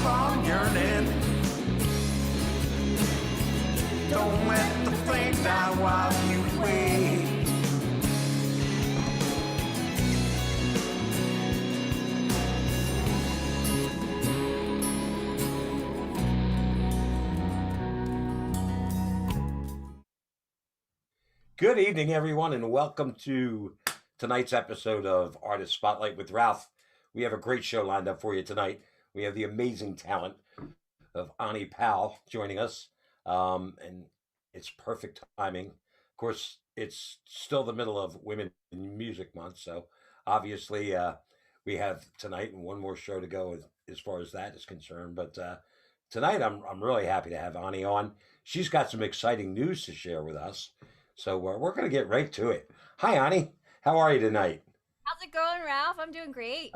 from yearning. Don't let the flame die while you wait. Good evening, everyone, and welcome to tonight's episode of Artist Spotlight with Ralph. We have a great show lined up for you tonight. We have the amazing talent of Anni Powell joining us, and it's perfect timing. Of course, it's still the middle of Women in Music Month, so obviously we have tonight and one more show to go as far as that is concerned. But tonight, I'm really happy to have Anni on. She's got some exciting news to share with us. So we're going to get right to it. Hi, Anni. How are you tonight? How's it going, Ralph? I'm doing great.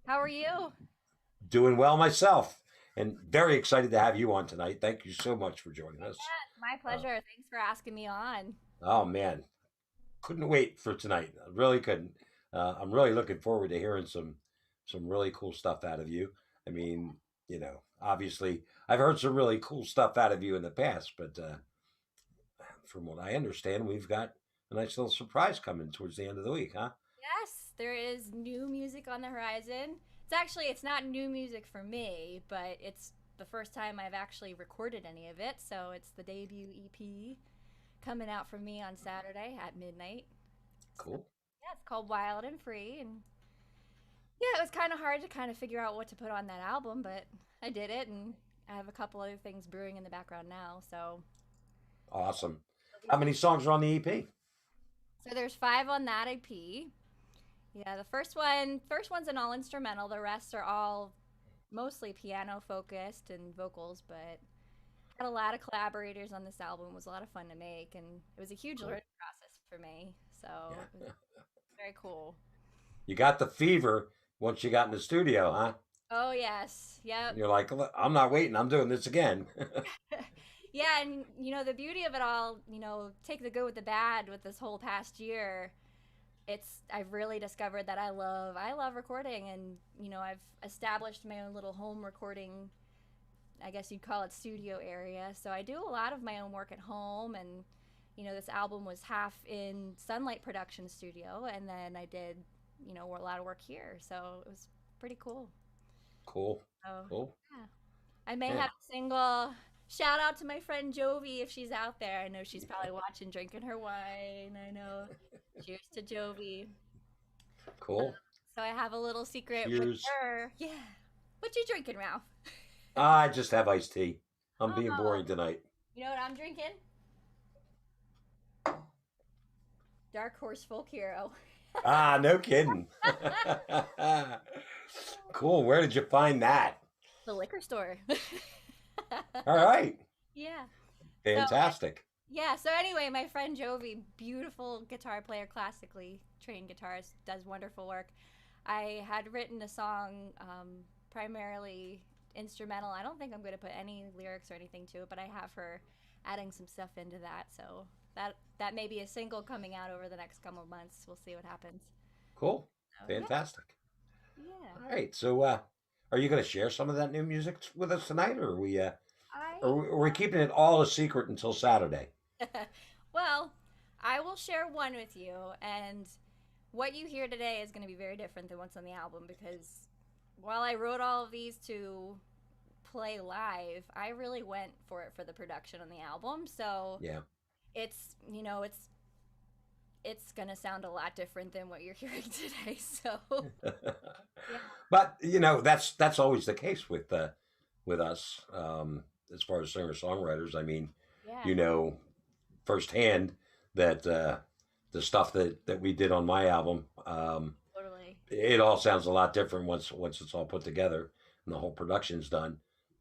How are you? Doing well myself, and very excited to have you on tonight. Thank you so much for joining us. Yes, my Uh, pleasure. Thanks for asking me on. oh man, couldn't wait for tonight. I really couldn't. I'm really looking forward to hearing some really cool stuff out of you. I mean, obviously I've heard some really cool stuff out of you in the past, but from what I understand, we've got a nice little surprise coming towards the end of the week, huh? Yes, there is new music on the horizon. It's not new music for me, but it's the first time I've actually recorded any of it. So it's the debut EP coming out from me on Saturday at midnight. So Cool. yeah, it's called Wild and Free, and yeah, it was kind of hard to kind of figure out what to put on that album, but I did it, and I have a couple other things brewing in the background now. So Awesome. How many songs are on the EP? So there's 5 on that EP. Yeah, the first one's an all instrumental. The rest are all mostly piano focused and vocals, but had a lot of collaborators on this album. It was a lot of fun to make, and it was a huge Cool. learning process for me. So it was Yeah. very cool. You got the fever once you got in the studio, huh? Oh yes, yep. You're like, "Look, I'm not waiting. I'm doing this again." Yeah, and the beauty of it all, take the good with the bad with this whole past year. I've really discovered that I love recording, and I've established my own little home recording, I guess you'd call it, studio area. So I do a lot of my own work at home, and this album was half in Sunlight Production Studio, and then I did a lot of work here. So it was pretty cool. Cool. So Cool. yeah, I may Yeah. have a single. Shout out to my friend Jovi if she's out there. I know she's probably watching, drinking her wine. I know. Cheers to Jovi. Cool. So I have a little secret with Cheers. her. Yeah. What you drinking, Ralph? I just have iced tea. I'm being Oh, boring tonight. you know what I'm drinking? Dark Horse Folk Hero. Ah, no kidding. Cool. Where did you find that? The liquor store. All right. Yeah. So Fantastic. yeah. So anyway, my friend Jovi, beautiful guitar player, classically trained guitarist, does wonderful work. I had written a song, primarily instrumental. I don't think I'm going to put any lyrics or anything to it, but I have her adding some stuff into that. So that may be a single coming out over the next couple of months. We'll see what happens. Cool. So yeah, Fantastic. yeah. All right. So, are you going to share some of that new music with us tonight, or are we keeping it all a secret until Saturday? I well, I will share one with you, and what you hear today is going to be very different than what's on the album because while I wrote all of these to play live, I really went for it for the production on the album. So Yeah. it's it's gonna sound a lot different than what you're hearing today. So yeah, But that's always the case with us, as far as singer songwriters. I mean, yeah, you know firsthand that the stuff that we did on my album, totally. it all sounds a lot different once it's all put together and the whole production's done,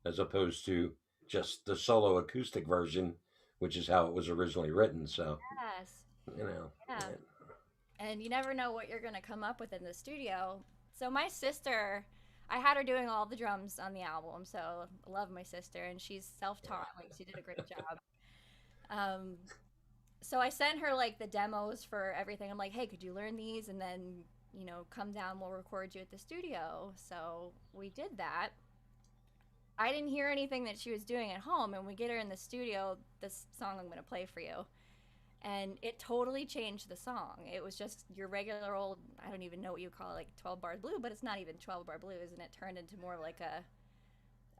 as opposed to just the solo acoustic version, which is how it was originally written. So Yes, you know, yeah. And you never know what you're gonna come up with in the studio. So my sister, I had her doing all the drums on the album. So I love my sister, and she's self-taught. Like she did a great job. Um, so I sent her like the demos for everything. I'm like, hey, could you learn these and then come down, we'll record you at the studio. So we did that. I didn't hear anything that she was doing at home, and we get her in the studio, this song I'm going to play for you. And it totally changed the song. It was just your regular old, I don't even know what you call it, like 12 bar blues, but it's not even 12 bar blues, and it turned into more like a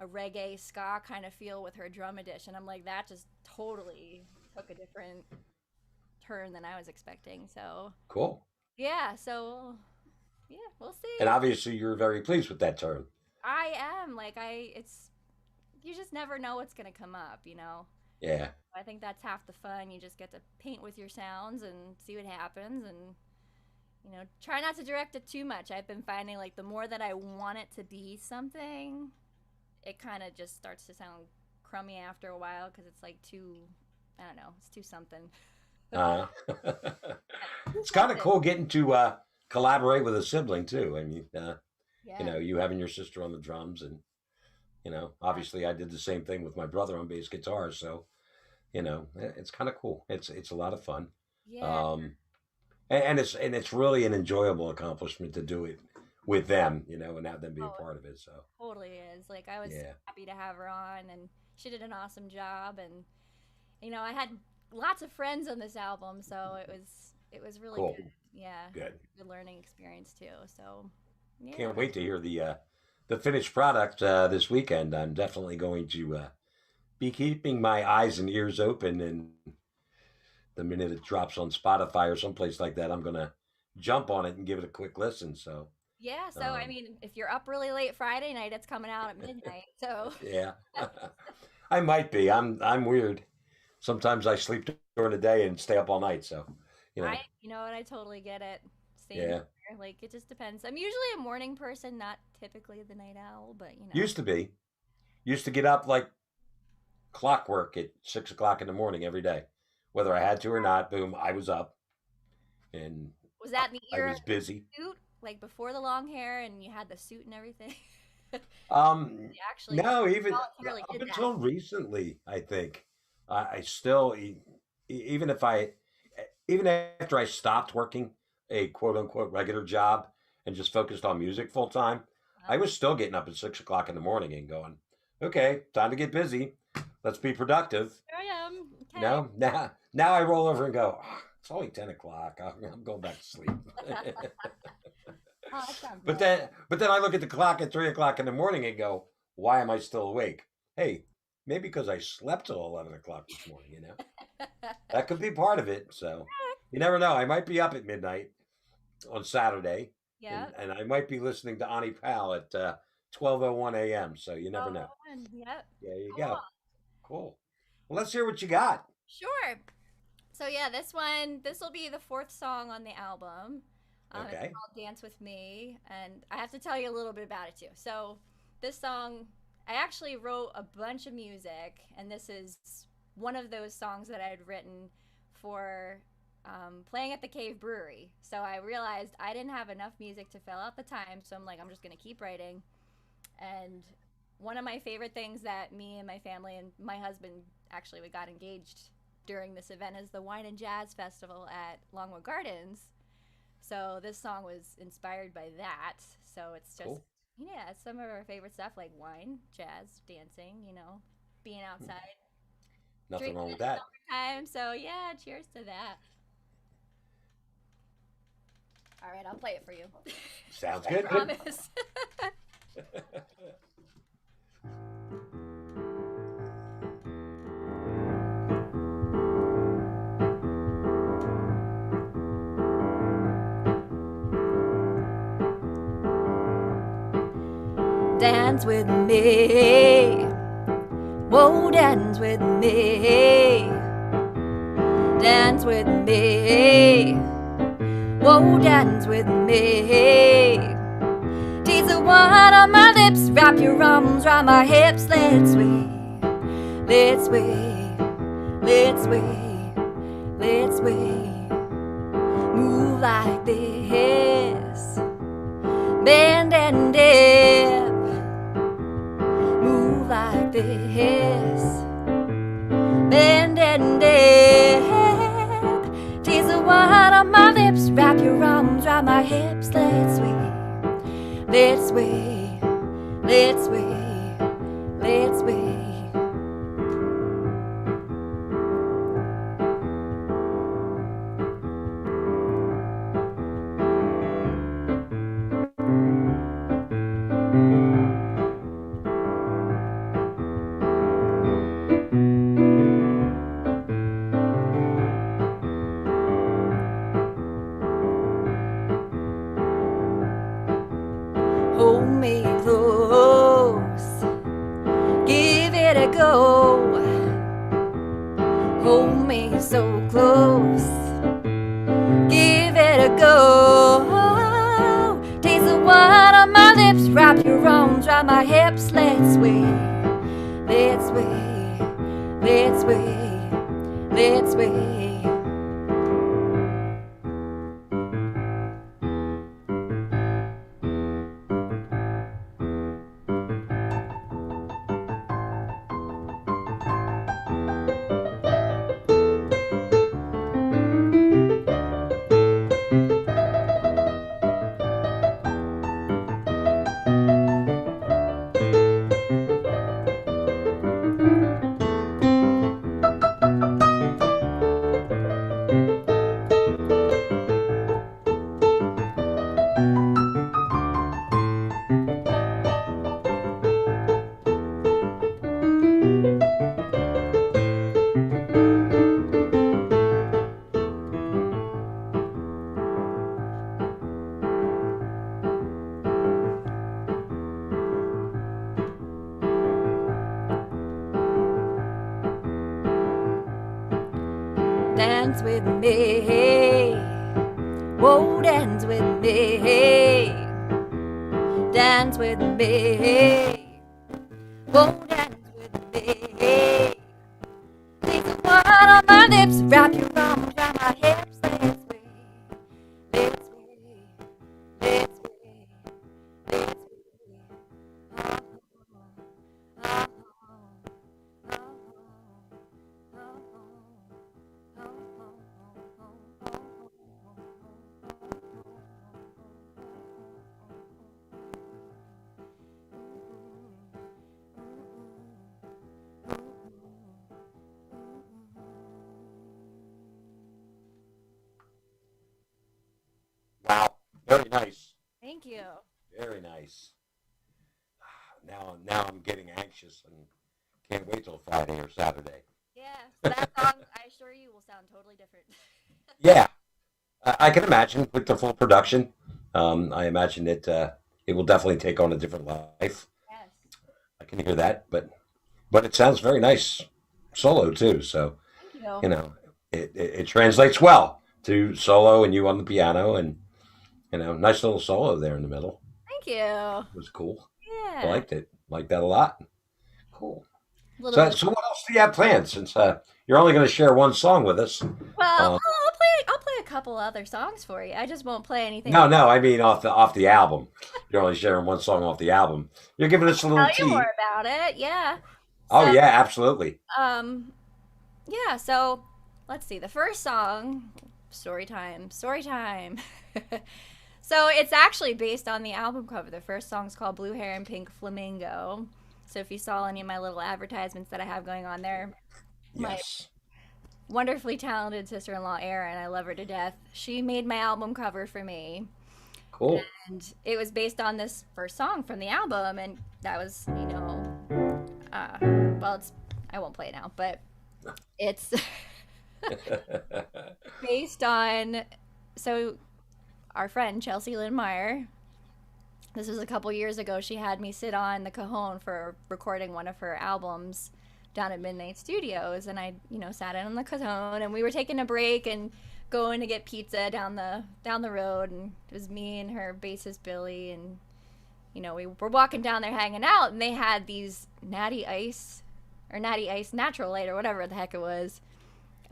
reggae ska kind of feel with her drum addition. I'm like, that just totally took a different turn than I was expecting. So Cool. yeah, so yeah, we'll see. And obviously, you're very pleased with that turn. I am like it's you just never know what's gonna come up, you know. Yeah. I think that's half the fun. You just get to paint with your sounds and see what happens, and try not to direct it too much. I've been finding like the more that I want it to be something, it kind of just starts to sound crummy after a while because it's like too, I don't know, it's too something. Uh, it's kind of cool getting to collaborate with a sibling too. I mean, Yeah. you having your sister on the drums, and obviously I did the same thing with my brother on bass guitar. So it's kind of cool. It's a lot of fun. Yeah. And it's really an enjoyable accomplishment to do it with them, and have them be a Oh, part of it. So totally is. Like I was yeah, happy to have her on, and she did an awesome job. And I had lots of friends on this album, so it was really cool, good. Yeah, good. good learning experience too. So yeah. Can't wait to hear the finished product this weekend. I'm definitely going to be keeping my eyes and ears open, and the minute it drops on Spotify or someplace like that, I'm gonna jump on it and give it a quick listen. So Yeah, so I um, mean, if you're up really late Friday night, it's coming out at midnight. So yeah, I might be. I'm weird. Sometimes I sleep during the day and stay up all night. So you know what, I totally get it. Same yeah. here. Like it just depends. I'm usually a morning person, not typically the night owl, but Used to be. Used to get up like clockwork at 6 o'clock in the morning every day, whether I had to or not. Boom, I was up, and Was that in the I era was of the busy. suit, like before the long hair and you had the suit and everything? Um, You actually no, even voluntarily up did that. until recently, I think I still, even if even after I stopped working a quote unquote regular job and just focused on music full time, I was still getting up at 6 o'clock in the morning and going, okay, time to get busy. Let's be productive. Here I am. You Okay. know, now I roll over and go, "Ah, it's only 10 o'clock. I'm going back to sleep. Oh, that sounds But nice. then I look at the clock at 3 o'clock in the morning and go, why am I still awake? Hey, maybe because I slept till 11 o'clock this morning. That could be part of it. So you never know. I might be up at midnight on Saturday, Yep. and I might be listening to Anni Powell at 12:01 a.m. So you never know. Oh, and yep. There you Cool. go. Cool. Well, let's hear what you got. Sure. So yeah, this will be the fourth song on the album. It's Okay. called "Dance with Me," and I have to tell you a little bit about it too. So this song, I actually wrote a bunch of music, and this is one of those songs that I had written for playing at the Cave Brewery. So I realized I didn't have enough music to fill out the time, so I'm like, I'm just gonna keep writing. And one of my favorite things that me and my family and my husband, actually we got engaged during this event, is the Wine and Jazz Festival at Longwood Gardens. So this song was inspired by that. So it's just, Cool. yeah, it's some of our favorite stuff like wine, jazz, dancing, being outside, Nothing drinking wrong in with the that. summertime. So yeah, cheers to that. All right, I'll play it for you. Sounds I good. promise. Dance with me. Whoa, dance with me. Dance with me. Whoa, dance with me. Tease the wine on my lips. Wrap your arms around my hips. Let's sway. Let's sway. Let's sway. Let's sway. Move like this. Bend and dip. Move like this. Bend and dip. Tease the wine on my lips. Wrap your arms around my hips. Let's sway. Let's sway. Let's sway. from, drop my hips, let's sway, let's sway, let's sway, let's sway. Dance with me, whoa, dance with me, dance with me, whoa, dance with me. Take the one on my lips, wrap your arms around my hips, let's sway, let's sway, let's sway, let's sway. Wow, very nice, Thank you. very nice. Now I'm getting anxious and can't wait till Friday or Saturday. Yeah, so that song, I assure you, will sound totally different. Yeah, I can imagine with the full production. I imagine it will definitely take on a different life. Yes. I can hear that, but it sounds very nice solo too. So Thank you. you know it translates well to solo and you on the piano and nice little solo there in the middle. Thank you. It was cool. I Yeah. liked it. Liked that a lot. Cool. A little So bit. so what else do you have planned? Since you're only going to share one song with us. Well, Uh, I'll play a couple other songs for you. I just won't play anything. no, I mean off the album. You're only sharing one song off the album. You're giving us a little Tell you tea. more about it. Yeah. Oh So, yeah, absolutely. yeah. So let's see. The first song, story time. Story time. So it's actually based on the album cover. The first song's called Blue Hair and Pink Flamingo. So if you saw any of my little advertisements that I have going on there, my Yes. wonderfully talented sister-in-law Erin, I love her to death. She made my album cover for me, Cool. and it was based on this first song from the album, and that was, well, it's I won't play it now, but it's based on so our friend Chelsea Lynn Meyer. This was a couple years ago. She had me sit on the cajon for recording one of her albums down at Midnight Studios, and I, sat in on the cajon, and we were taking a break and going to get pizza down the road, and it was me and her bassist Billy, and we were walking down there hanging out, and they had these Natty Ice Natural Light or whatever the heck it was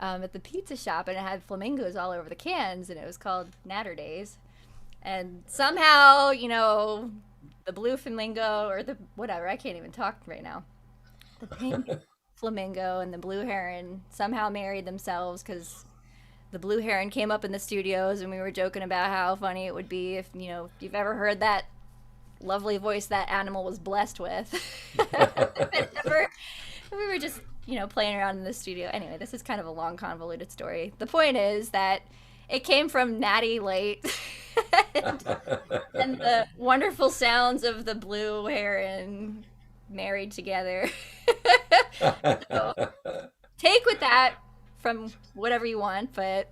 at the pizza shop, and it had flamingos all over the cans, and it was called Natter Days. And somehow, the blue flamingo or the whatever, I can't even talk right now. The pink flamingo and the blue heron somehow married themselves because the blue heron came up in the studios, and we were joking about how funny it would be if you've ever heard that lovely voice that animal was blessed with. We were just playing around in the studio. Anyway, this is kind of a long, convoluted story. The point is that it came from Natty Light and the wonderful sounds of the blue heron married together. So, take with that from whatever you want, but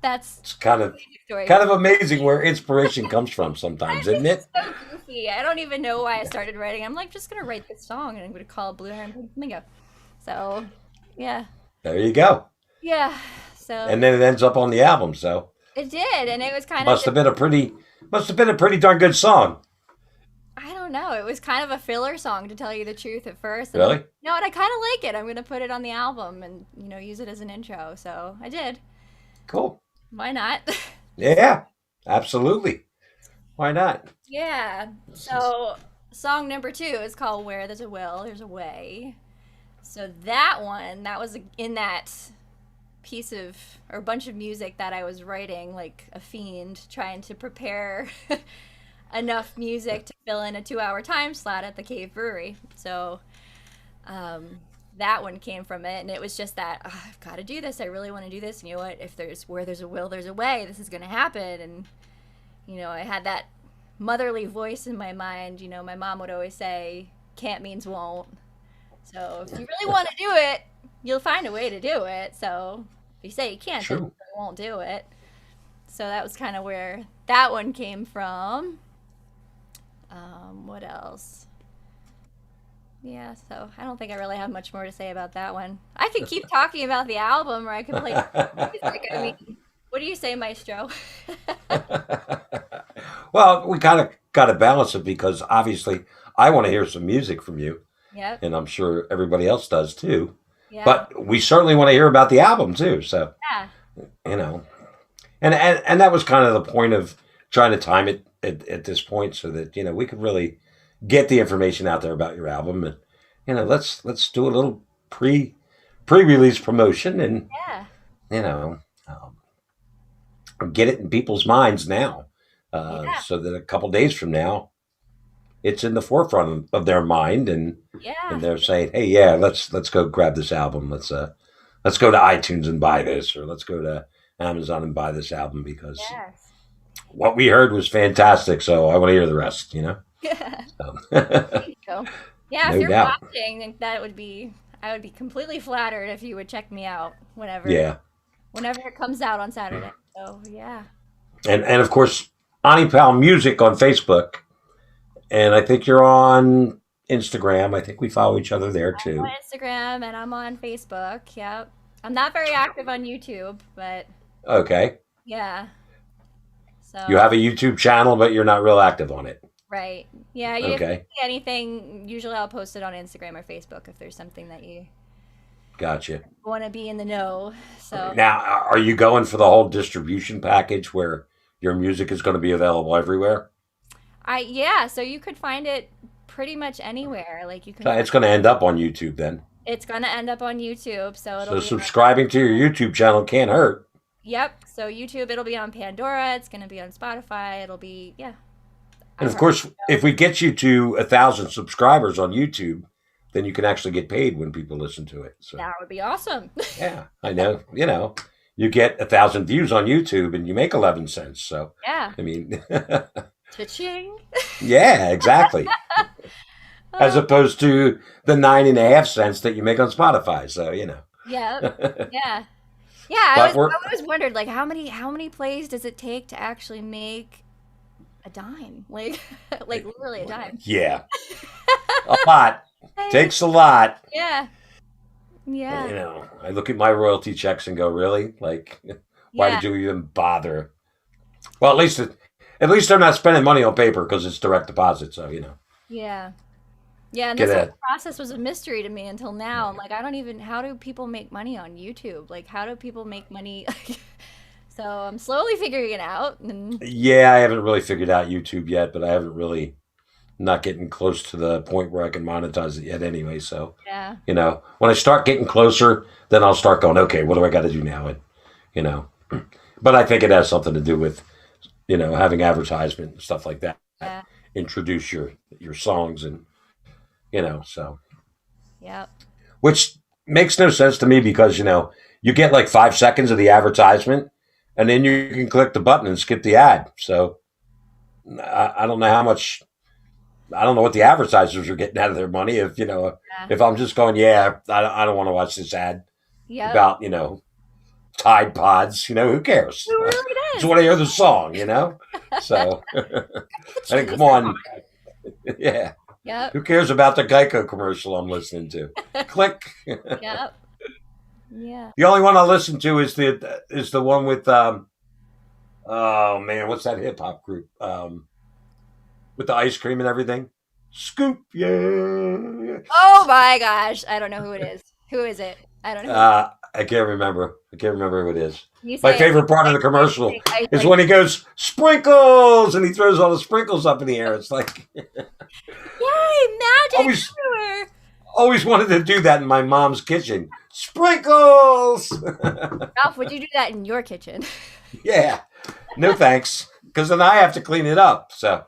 that's It's kind the of story. amazing where inspiration comes from sometimes, isn't it? So goofy. I don't even know why I started writing. I'm like, just gonna write this song, and I'm gonna call it Blue Heron Pink Flamingo. So, yeah, There you go. yeah. So And then it ends up on the album, so it did, and it was kind of must have been a pretty darn good song. I don't know. It was kind of a filler song, to tell you the truth, at first. And Really? no, and I kind of like it. I'm gonna put it on the album and use it as an intro. So I did. Cool. Why not? Yeah, absolutely. Why not? Yeah. So song number 2 is called "Where There's a Will, There's a Way." So that one, that was in that piece of or bunch of music that I was writing like a fiend, trying to prepare enough music to fill in a 2-hour time slot at the Cave Brewery. So that one came from it, and it was just that, oh, I've got to do this. I really want to do this. And you know what? If there's where there's a will, there's a way. This is going to happen. And I had that motherly voice in my mind. My mom would always say, "Can't means won't." So if you really want to do it, you'll find a way to do it. So if you say you can't, then True. you won't do it. So that was kind of where that one came from. What else? Yeah, so I don't think I really have much more to say about that one. I could keep talking about the album, or I could play music. I mean, what do you say, Maestro? Well, we kind of got to balance it because obviously I want to hear some music from you, Yep. and I'm sure everybody else does too. Yeah. But we certainly want to hear about the album too. So, Yeah. you know, and that was kind of the point of trying to time it at this point so that we could really get the information out there about your album, and let's do a little pre-release promotion, and Yeah. you know get it in people's minds now, Yeah. so that a couple days from now it's in the forefront of their mind, and Yeah. they're saying, hey, yeah, let's go grab this album, let's go to iTunes and buy this, or let's go to Amazon and buy this album because Yes. what we heard was fantastic, so I want to hear the rest, Yeah. So, So, yeah, if no you're doubt. watching, then I would be completely flattered if you would check me out whenever Yeah. it comes out on Saturday. So, yeah. And of course, Anni Powell Music on Facebook. And I think you're on Instagram. I think we follow each other there I'm too. on Instagram and I'm on Facebook. Yep. I'm not very active on YouTube, but Okay. yeah. So You have a YouTube channel, but you're not real active on it. right. Yeah, if you Okay. see anything, usually I'll post it on Instagram or Facebook if there's something that you Gotcha. want to be in the know. So Now, are you going for the whole distribution package where your music is going to be available everywhere? so you could find it pretty much anywhere. Like you can So it's going to end up on YouTube then. it's gonna end up on YouTube, so it'll So be subscribing to your YouTube channel can't hurt. Yep. So YouTube, it'll be on Pandora. It's gonna be on Spotify. It'll be And of course, if we get you to 1,000 subscribers on YouTube, then you can actually get paid when people listen to it. So that would be awesome. yeah, I know. You get 1,000 views on YouTube and you make 11 cents. So Yeah. I mean, Cha-ching. yeah, exactly. As opposed to the 9.5 cents that you make on Spotify. So Yeah. Yeah. But Yeah. I we're always wondered, like, how many plays does it take to actually make a dime? Like like literally a dime. yeah, a lot. Takes a lot. Yeah. Yeah. I look at my royalty checks and go, really? Like, why Yeah. did you even bother? Well, at least they're not spending money on paper because it's direct deposit. So Yeah. Yeah, and get this whole a process was a mystery to me until now. I'm like, I don't even, how do people make money on YouTube? Like, how do people make money? So I'm slowly figuring it out. And yeah. I haven't really figured out YouTube yet, but I haven't really not getting close to the point where I can monetize it yet anyway. So yeah. when I start getting closer, then I'll start going, okay, what do I got to do now? And but I think it has something to do with having advertisement and stuff like that. Yeah. Introduce your songs and so. Yep. Which makes no sense to me because you get like 5 seconds of the advertisement and then you can click the button and skip the ad. So I don't know how much, I don't know what the advertisers are getting out of their money if Yeah. if I'm just going, yeah, I don't want to watch this ad Yep. about Tide Pods. Who cares? Who really I just does? want to hear the song. So I think, come on. Yeah. Yep. Who cares about the Geico commercial I'm listening to? Click. Yep. Yeah. The only one I listen to is the one with oh man, what's that hip hop group? with the ice cream and everything. Scoop, yeah. Oh my gosh, I don't know who it is. Who is it? I don't know. Who it is. I can't remember. I can't remember who it is. You My say it. favorite part of the commercial is when he goes sprinkles and he throws all the sprinkles up in the air. It's like Yay, magic always, everywhere. always wanted to do that in my mom's kitchen. Sprinkles. Ralph, would you do that in your kitchen? Yeah. No thanks. Because then I have to clean it up. So,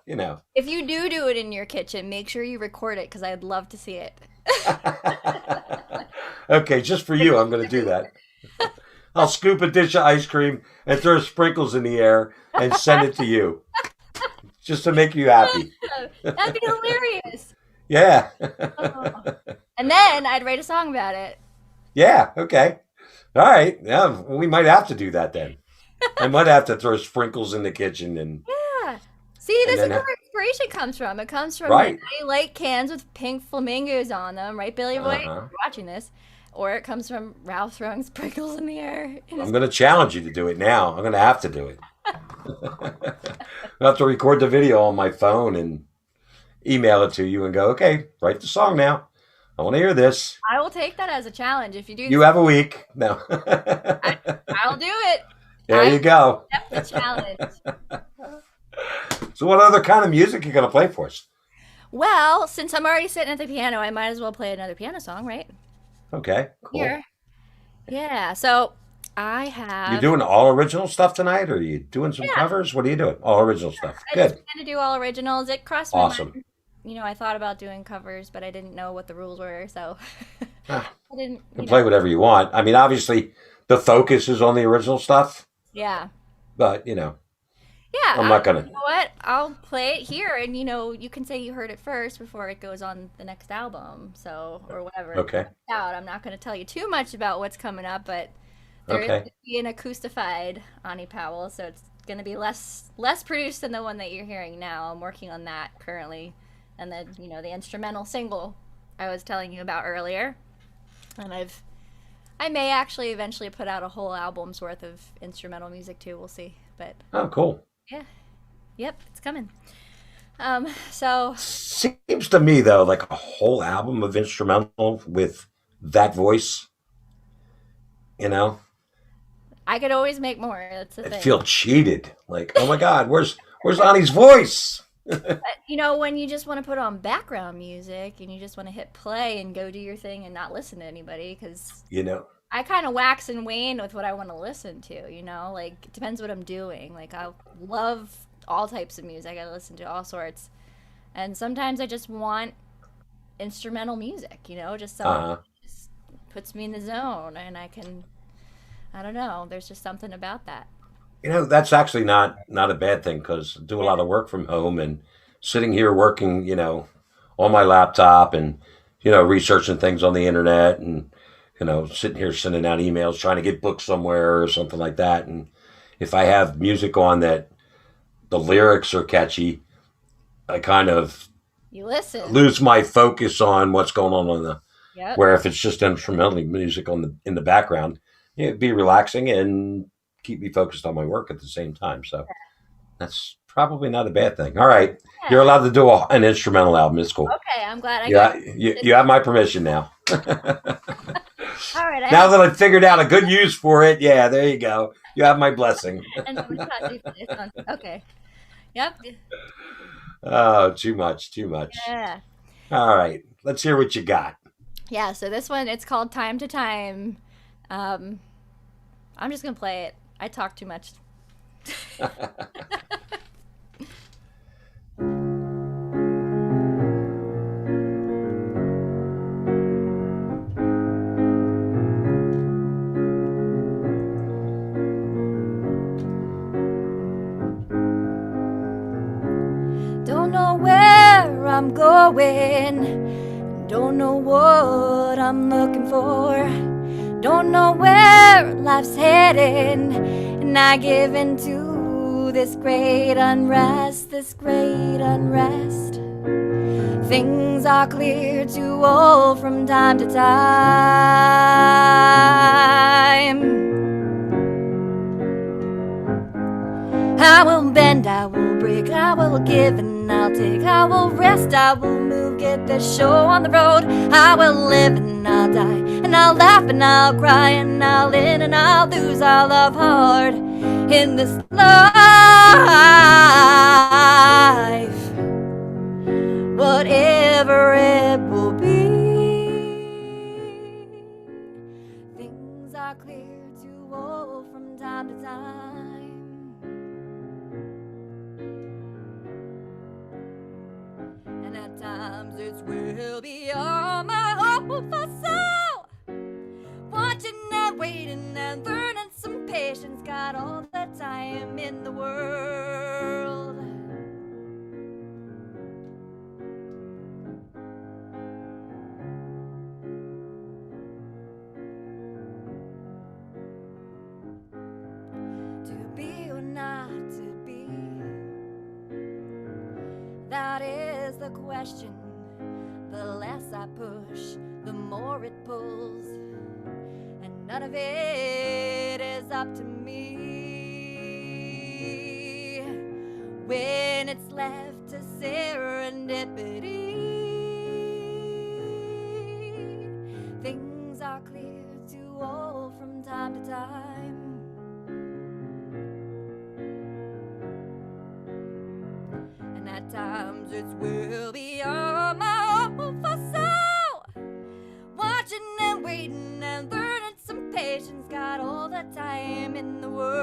If you do it in your kitchen, make sure you record it because I'd love to see it. Okay, just for you, I'm going to do that. I'll scoop a dish of ice cream and throw sprinkles in the air and send it to you. Just to make you happy. That'd be hilarious. Yeah. Oh. And then I'd write a song about it. Yeah, okay. All right. Yeah, we might have to do that then. I might have to throw sprinkles in the kitchen and Yeah. See, this is then where inspiration comes from. It comes from Right. the light cans with pink flamingos on them, right, Billy Boy? Uh-huh. You're watching this. Or it comes from Ralph throwing sprinkles in the air. I'm going to challenge you to do it now. I'm going to have to do it. I'll have to record the video on my phone and email it to you and go, okay, write the song now. I want to hear this. I will take that as a challenge. If you do, You have a week. No. I'll do it. There you go. Accept the challenge. So what other kind of music are you going to play for us? Well, since I'm already sitting at the piano, I might as well play another piano song, right? Okay, cool. Here. Yeah, so I have... You doing all original stuff tonight, or are you doing some Yeah. covers? What are you doing? All original stuff. I Good. just trying to do all originals. It crossed my Awesome. mind. I thought about doing covers, but I didn't know what the rules were, so Ah. I didn't. You can play whatever you want. I mean, obviously, the focus is on the original stuff, Yeah, but, yeah. I'm not going You to. know what? I'll play it here, and you can say you heard it first before it goes on the next album, so or whatever. Okay. Out. I'm not going to tell you too much about what's coming up, but there is Okay. going to be an acoustified Anni Powell, so it's going to be less produced than the one that you're hearing now. I'm working on that currently, and then the instrumental single I was telling you about earlier, and I may actually eventually put out a whole album's worth of instrumental music too. We'll see, but Oh, cool. yeah, yep, it's coming. So Seems to me, though, like a whole album of instrumental with that voice, I could always make more. That's the I thing. feel cheated. Like, oh my God, where's Annie's voice? When you just want to put on background music and you just want to hit play and go do your thing and not listen to anybody, because I kind of wax and wane with what I want to listen to, like it depends what I'm doing. Like I love all types of music. I listen to all sorts. And sometimes I just want instrumental music, just something that just puts me in the zone and I don't know, there's just something about that. That's actually not a bad thing because I do a lot of work from home and sitting here working, on my laptop and, researching things on the internet and, sitting here sending out emails, trying to get booked somewhere or something like that. And if I have music on that the lyrics are catchy, I kind of You listen. lose my focus on what's going on Yep. where if it's just instrumental music in the background, it'd be relaxing and keep me focused on my work at the same time. So that's probably not a bad thing. All right. Yeah. You're allowed to do an instrumental album. It's cool. Okay, I'm glad I Yeah, got you have my permission now. All right. Now that I've figured out a good use for it, yeah, there you go. You have my blessing. And I'm gonna try to do this one. Okay. Yep. Oh, too much. Yeah. All right. Let's hear what you got. Yeah, so this one, it's called Time to Time. I'm just going to play it. I talk too much. Don't know where I'm going. Don't know what I'm looking for. Don't know where life's heading. And I give into this great unrest, Things are clear to all from time to time. I will bend, I will break, I will give and and I'll take. I will rest, I will move, get the show on the road. I will live and I'll die, and I'll laugh and I'll cry, and I'll win and I'll lose. I'll love hard in this life, whatever it will be. Things are clear to all from time to time, and at times it's will beyond my hope for soul. Watching and waiting and learning some patience, got all the time in the world. To be or not to be, that is the question. The less I push, the more it pulls, and none of it is up to me. When it's left to serendipity, things are clear to all from time to time, and at times it's will beyond my hope for soul. Watching and waiting and learning some patience, got all the time in the world.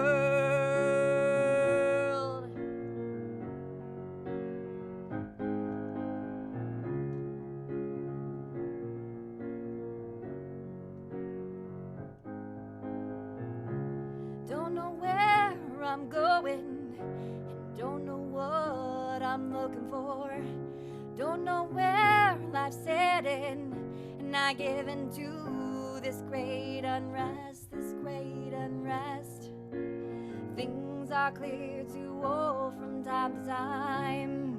Don't know where I'm going, and don't know what I'm looking for. Don't know where life's heading, and I give in to this great unrest, this great unrest. Things are clear to all from time to time,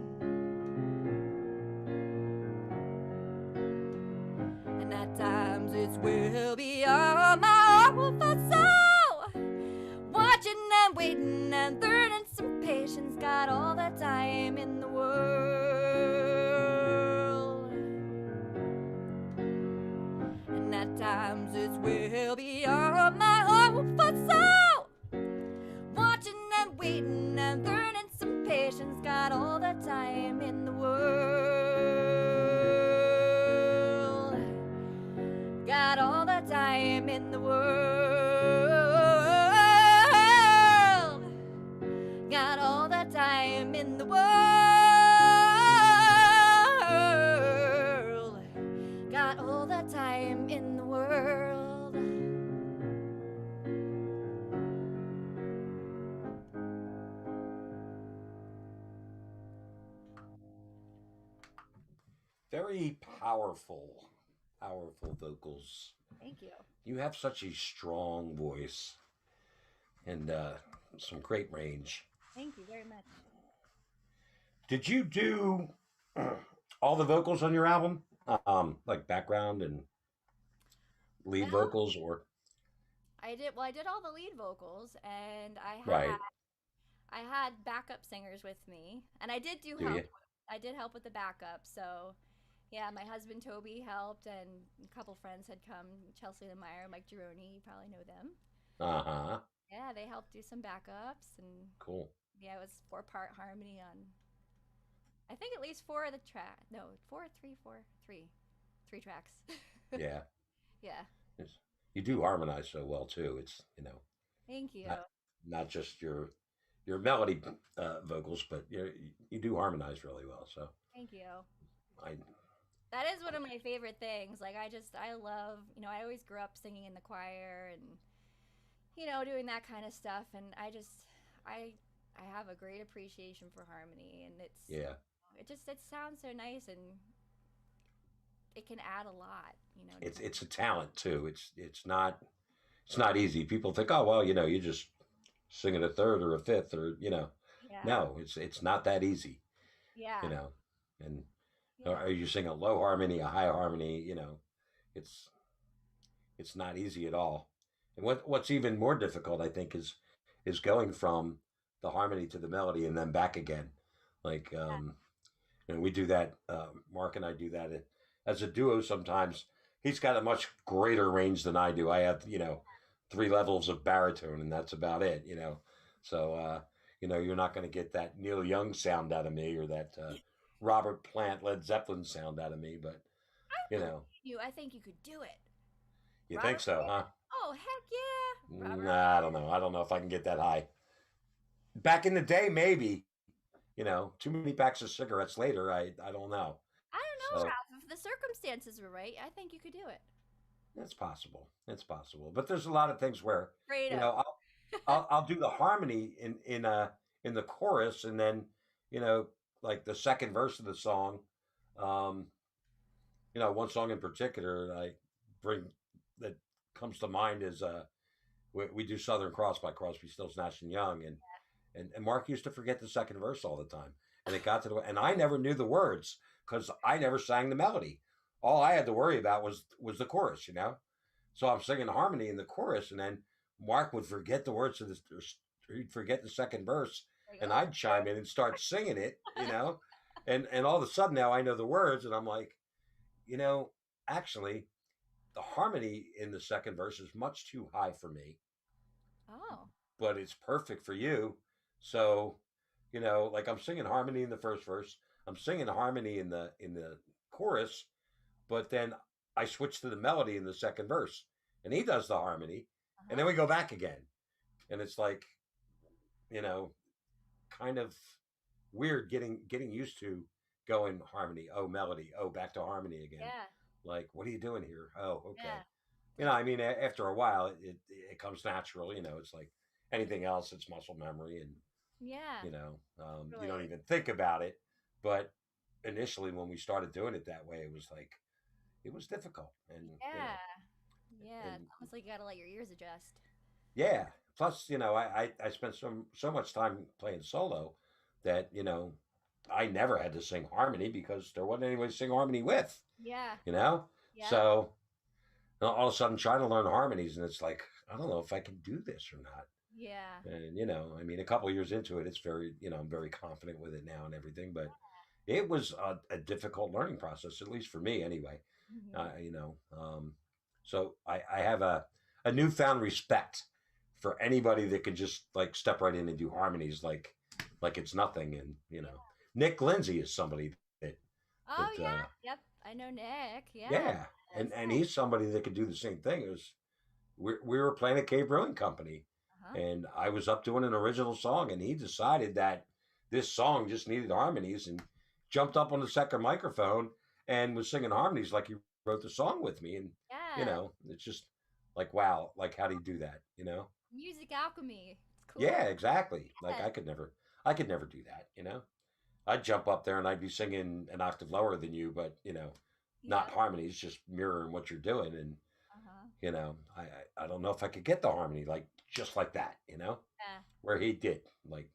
and at times it's will beyond my hope for soul. Watching and waiting and learning some patience, got all the time in the world, and at times it's will beyond my hope for soul. Watching and waiting and learning some patience, got all the time in the world, got all the time in the world, got all the time in the world, got all the time in the world. Very powerful, powerful vocals. Thank you. You have such a strong voice and some great range. Thank you very much. Did you do all the vocals on your album? Like background and lead No, vocals, or I did. Well, I did all the lead vocals, and right? I had backup singers with me, and I did do Do help. you? I did help with the backup. So, yeah, my husband Toby helped, and a couple friends had come. Chelsea Lemire, Mike Gironi, you probably know them. Uh huh. Yeah, they helped do some backups, and Cool. yeah, it was 4-part harmony on. I think at least four of the track. No, three tracks. Yeah. Yeah, It's, you do harmonize so well too. It's thank you, not not just your melody vocals, but you do harmonize really well. So thank you. I That is one of my favorite things. Like I love, I always grew up singing in the choir and doing that kind of stuff, and I have a great appreciation for harmony, and yeah. it sounds so nice, and it can add a lot, depending. It's a talent too. It's not easy. People think, oh well, you just sing it a third or a fifth or Yeah. no, it's not that easy. Yeah. You know, and Yeah. or you sing a low harmony, a high harmony. It's it's not easy at all. And what's even more difficult, I think, is going from the harmony to the melody and then back again. Like And we do that. Mark and I do that as a duo sometimes. He's got a much greater range than I do. I have, 3 levels of baritone, and that's about it. So you're not going to get that Neil Young sound out of me or that Robert Plant Led Zeppelin sound out of me. But I you believe know, you. I think you could do it. you think Robert so, Plant? huh? Oh, heck yeah. Robert Nah, I don't know. I don't know if I can get that high. Back in the day, maybe. Too many packs of cigarettes later. I don't know. I don't know, So Ralph. If the circumstances were right, I think you could do it. it's possible. It's possible. But there's a lot of things where you Fredo. know I'll do the harmony in the chorus, and then you know like the second verse of the song. Um, one song in particular that I bring that comes to mind is we do Southern Cross by Crosby, Stills, Nash and Young, and Mark used to forget the second verse all the time, and it got to the and I never knew the words because I never sang the melody. All I had to worry about was the chorus. So I'm singing harmony in the chorus, and then Mark would forget the words of this, or he'd forget the second verse, Like, and oh, I'd chime in and start singing it, and all of a sudden now I know the words, and I'm like, you know, actually, the harmony in the second verse is much too high for me, oh, but it's perfect for you. So, like I'm singing harmony in the first verse, I'm singing harmony in the chorus, but then I switch to the melody in the second verse, and he does the harmony, and then uh-huh. we go back again, and it's like, you know, kind of weird getting used to going harmony, oh melody, oh back to harmony again. Yeah, Like, what are you doing here? Oh, okay. yeah. Like, I mean, after a while, it comes natural. It's like anything else. It's muscle memory, and yeah, you don't really. even think about it. But initially, when we started doing it that way, it was like it was difficult, and Yeah, yeah. and It's almost like you gotta let your ears adjust. yeah. Plus, I spent so much time playing solo that I never had to sing harmony because there wasn't anyone to sing harmony with. Yeah, You know, yeah, so all of a sudden trying to learn harmonies, and it's like I don't know if I can do this or not. yeah. And I mean, a couple of years into it, it's very I'm very confident with it now and everything. But it was a difficult learning process, at least for me, anyway. Hmm. So I have a newfound respect for anybody that can just like step right in and do harmonies like it's nothing. And Yeah. Nick Lindsay is somebody that Oh that yeah. Yep. I know Nick. Yeah. yeah, and he's somebody that could do the same thing. It was we were playing at Cave Brewing Company, Uh-huh. and I was up doing an original song, and he decided that this song just needed harmonies, and jumped up on the second microphone and was singing harmonies like he wrote the song with me, and Yeah. it's just like wow, like how do you do that? Music alchemy. It's cool. Yeah, exactly. Like Yeah. I could never do that. I'd jump up there and I'd be singing an octave lower than you, but not Yep. harmonies, just mirroring what you're doing, and Uh-huh. I don't know if I could get the harmony like just like that, Yeah. where he did, like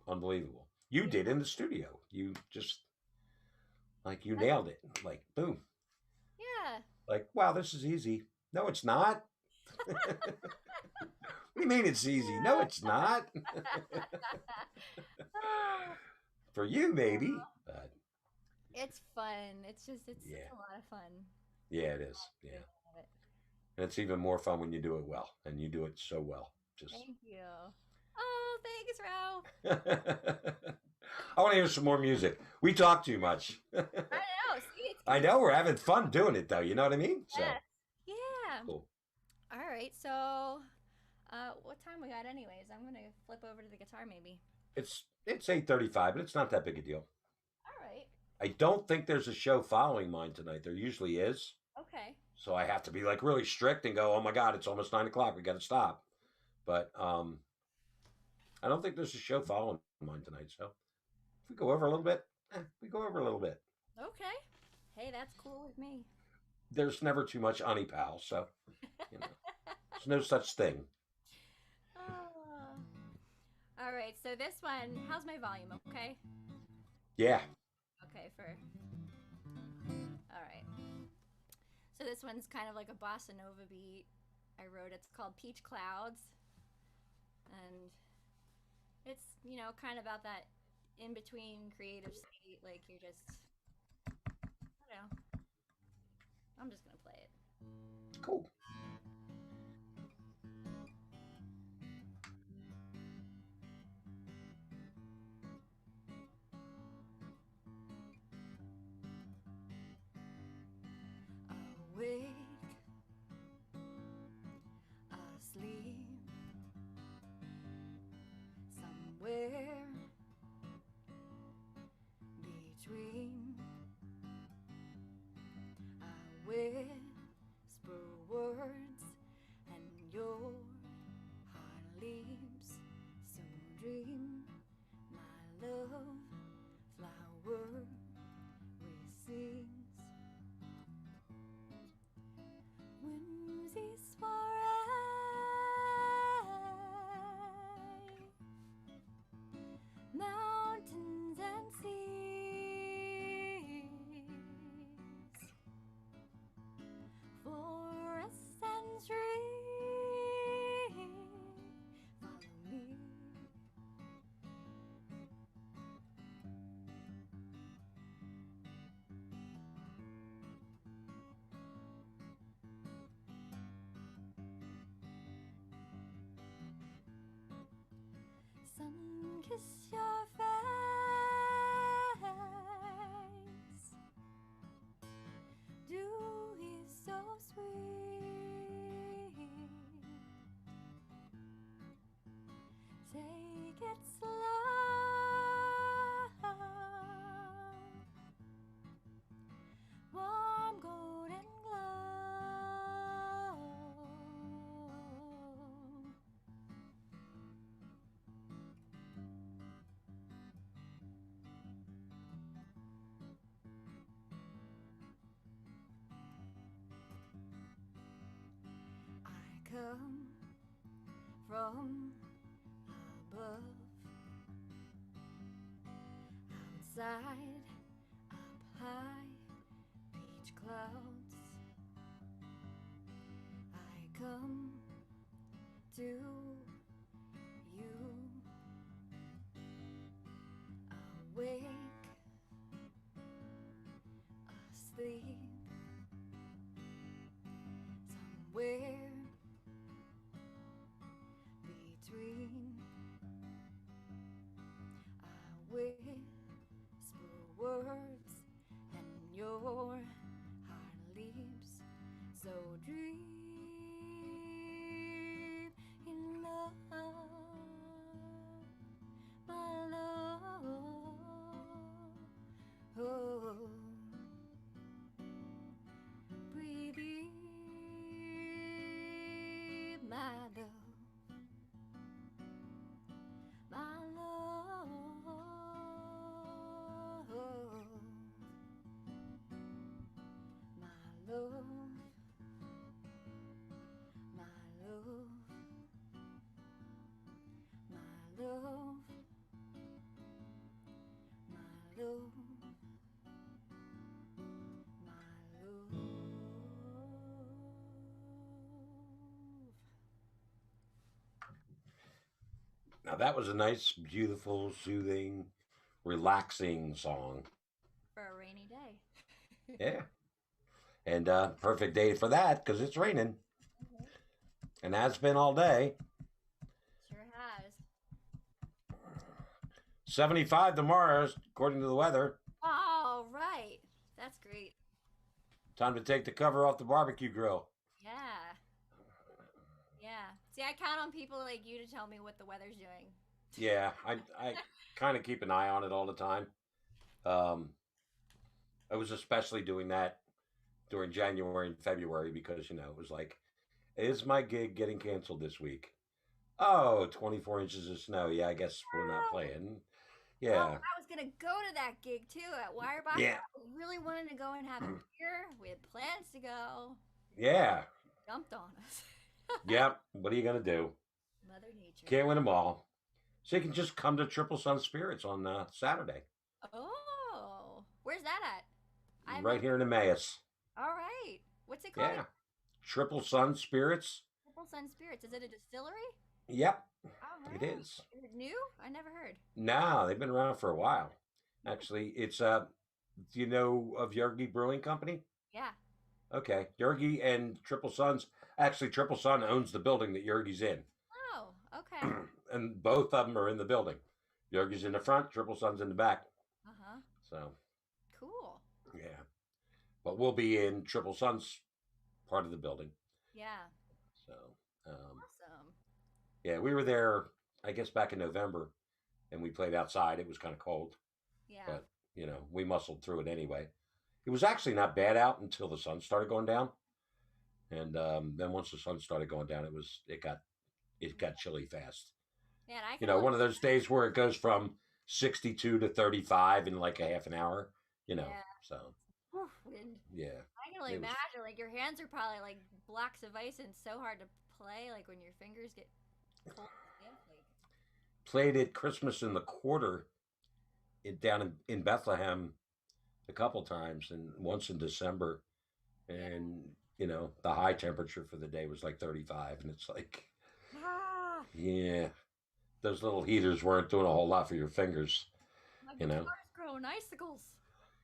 unbelievable. You Yeah. did in the studio. You just like you That's, nailed it. Like boom. yeah. Like wow, this is easy. No, it's not. What do you mean it's easy? No, it's not. Ah, For you, maybe. But it's fun. It's yeah, a lot of fun. yeah, it is. Yeah, Really love it. and it's even more fun when you do it well, and you do it so well. Just. Thank you. Oh, thanks, Ralph. I want to hear some more music. We talk too much. I know. See, it's I good. know we're having fun doing it though. You know what I mean? So Yes. Yeah. cool. All right. So, what time we got, anyways? I'm gonna flip over to the guitar, maybe. It's 8:35, but it's not that big a deal. All right. I don't think there's a show following mine tonight. There usually is, Okay. so I have to be like really strict and go. Oh my God, it's almost 9 o'clock. We got to stop. But I don't think there's a show following mine tonight. So if we go over a little bit, we go over a little bit. Okay. Hey, that's cool with me. There's never too much Anni Powell, so you know, there's no such thing. Oh. All right. So this one, how's my volume? Okay. Yeah, Okay. For. All right. So this one's kind of like a bossa nova beat. I wrote. It's called Peach Clouds, and it's kind of about that in between creative state, like you're just, I don't know. I'm just gonna play it. Cool. Awake, asleep, somewhere between. I whisper words and your heart leaps. So dream, my love, flower receives. Whimsies for mountains and seas, forests and trees. Follow me. Sun, kiss your face. Dew is so sweet. Take it slow. Warm golden glow. I come from above, outside, up high, peach clouds. I come to you, awake, asleep, somewhere between. I whisper words and your heart leaps. So dream in love, my love. Oh, breathe in, my love, my love, my love, my love, my love, my love, my love. Now that was a nice, beautiful, soothing, relaxing song. For a rainy day. Yeah. And perfect day for that because it's raining. And has been all day. Sure has. 75 tomorrow, according to the weather. All right. That's great. Time to take the cover off the barbecue grill. Yeah. Yeah. See, I count on people like you to tell me what the weather's doing. Yeah, I kind of keep an eye on it all the time. I was especially doing that during January and February because, it was like, is my gig getting canceled this week? Oh, 24 inches of snow. Yeah, I guess we're not playing. Oh, Yeah. I was gonna go to that gig too at Wirebox. Yeah. I really wanted to go and have a beer. We had plans to go. Yeah. Dumped on us. Yep. What are you going to do? Mother Nature. Can't win them all. So you can just come to Triple Sun Spirits on Saturday. Oh, where's that at? Right here in Emmaus. All right. What's it called? Yeah. Triple Sun Spirits. Triple Sun Spirits. Is it a distillery? Yep, All it right. is. Is it new? I never heard. No, they've been around for a while. Actually, it's do you know of Yergi Brewing Company? Yeah. Okay, Yergi and Triple Sons. Actually, Triple Sun owns the building that Yergi's in, Oh, okay. and both of them are in the building. Yergi's in the front, Triple Sun's in the back. Uh huh. So Cool. yeah, but we'll be in Triple Sun's part of the building. Yeah. So um, Awesome. yeah, we were there. I guess back in November, and we played outside. It was kind of cold, Yeah. but we muscled through it anyway. It was actually not bad out until the sun started going down, and then once the sun started going down, it got chilly fast. Man, I can only. One of those days where it goes from 62 to 35 in like a half an hour. Yeah. So Whew, wind. yeah, I can only it was. imagine. Like your hands are probably like blocks of ice, and it's so hard to play. Like when your fingers get cold. Stiff, like. Played at Christmas in the Quarter down in Bethlehem a couple times, and once in December, Yeah. and the high temperature for the day was like 35, and it's like, Ah, yeah, those little heaters weren't doing a whole lot for your fingers, my you know. guitar's growing icicles.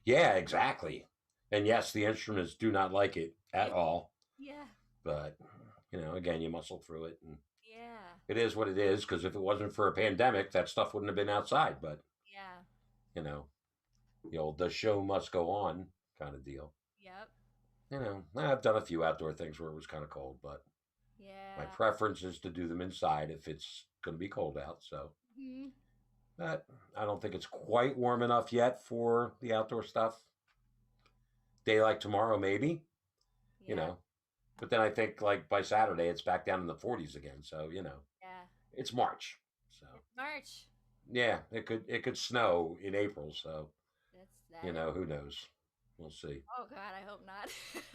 Yeah, exactly. And yes, the instruments do not like it at all, Yeah. but again, you muscle through it, and Yeah. it is what it is. Because if it wasn't for a pandemic, that stuff wouldn't have been outside. But Yeah. you know, the show must go on kind of deal. Yep. I've done a few outdoor things where it was kind of cold, but my Yeah. preference is to do them inside if it's going to be cold out. So, Hmm. but I don't think it's quite warm enough yet for the outdoor stuff. Day like tomorrow, maybe, you Yeah. know. But then I think like by Saturday it's back down in the 40s again. So Yeah. it's March. So It's March. yeah, it could snow in April. So That's that. who knows? We'll see. Oh God, I hope not.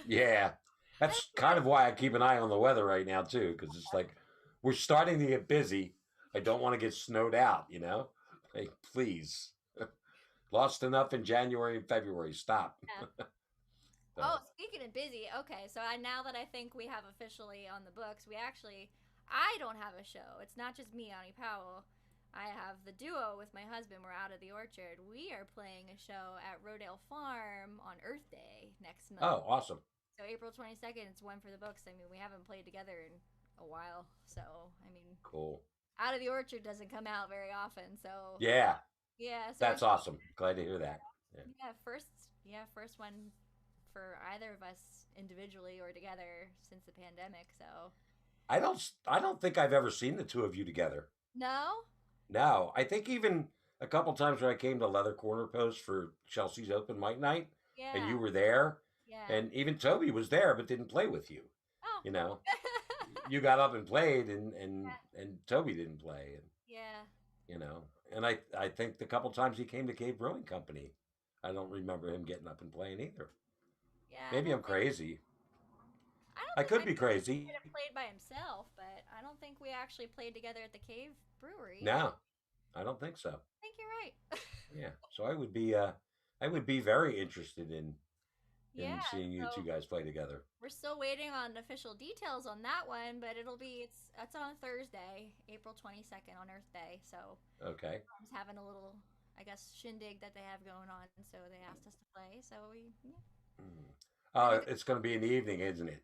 Yeah, That's that's kind of why I keep an eye on the weather right now too, because it's like we're starting to get busy. I don't want to get snowed out. Like please, lost enough in January and February. Stop. yeah. Oh, But speaking of busy, okay, so now that I think we have officially on the books, I don't have a show. It's not just me, Annie Powell. I have the duo with my husband. We're out of the orchard. We are playing a show at Rodale Farm on Earth Day next month. oh, awesome, So April 22nd, it's one for the books. I mean, we haven't played together in a while. So, I mean, cool. Out of the Orchard doesn't come out very often. So, Yeah, yeah, so that's awesome. Glad to hear that. Yeah. first one for either of us individually or together since the pandemic. So, I don't think I've ever seen the two of you together. no? No, I think even a couple times when I came to Leather Corner Post for Chelsea's open mic night, and Yeah. you were there, Yeah. and even Toby was there but didn't play with you. Oh. You know, you got up and played, and Toby didn't play, and yeah. and I think the couple times he came to Cave Brewing Company, I don't remember him getting up and playing either. Yeah. Maybe I'm crazy. I don't I think could be crazy. might have played by himself, but I don't think we actually played together at the Cave Brewery. No, I don't think so. I think you're right. Yeah, so I would be very interested in Yeah, seeing you two so guys play together. we're still waiting on official details on that one, but it's on Thursday, April 22nd on Earth Day. So Okay. I was having a little, I guess, shindig that they have going on, so they asked us to play. So yeah. Mm. Then it, It's going to be in the evening, isn't it?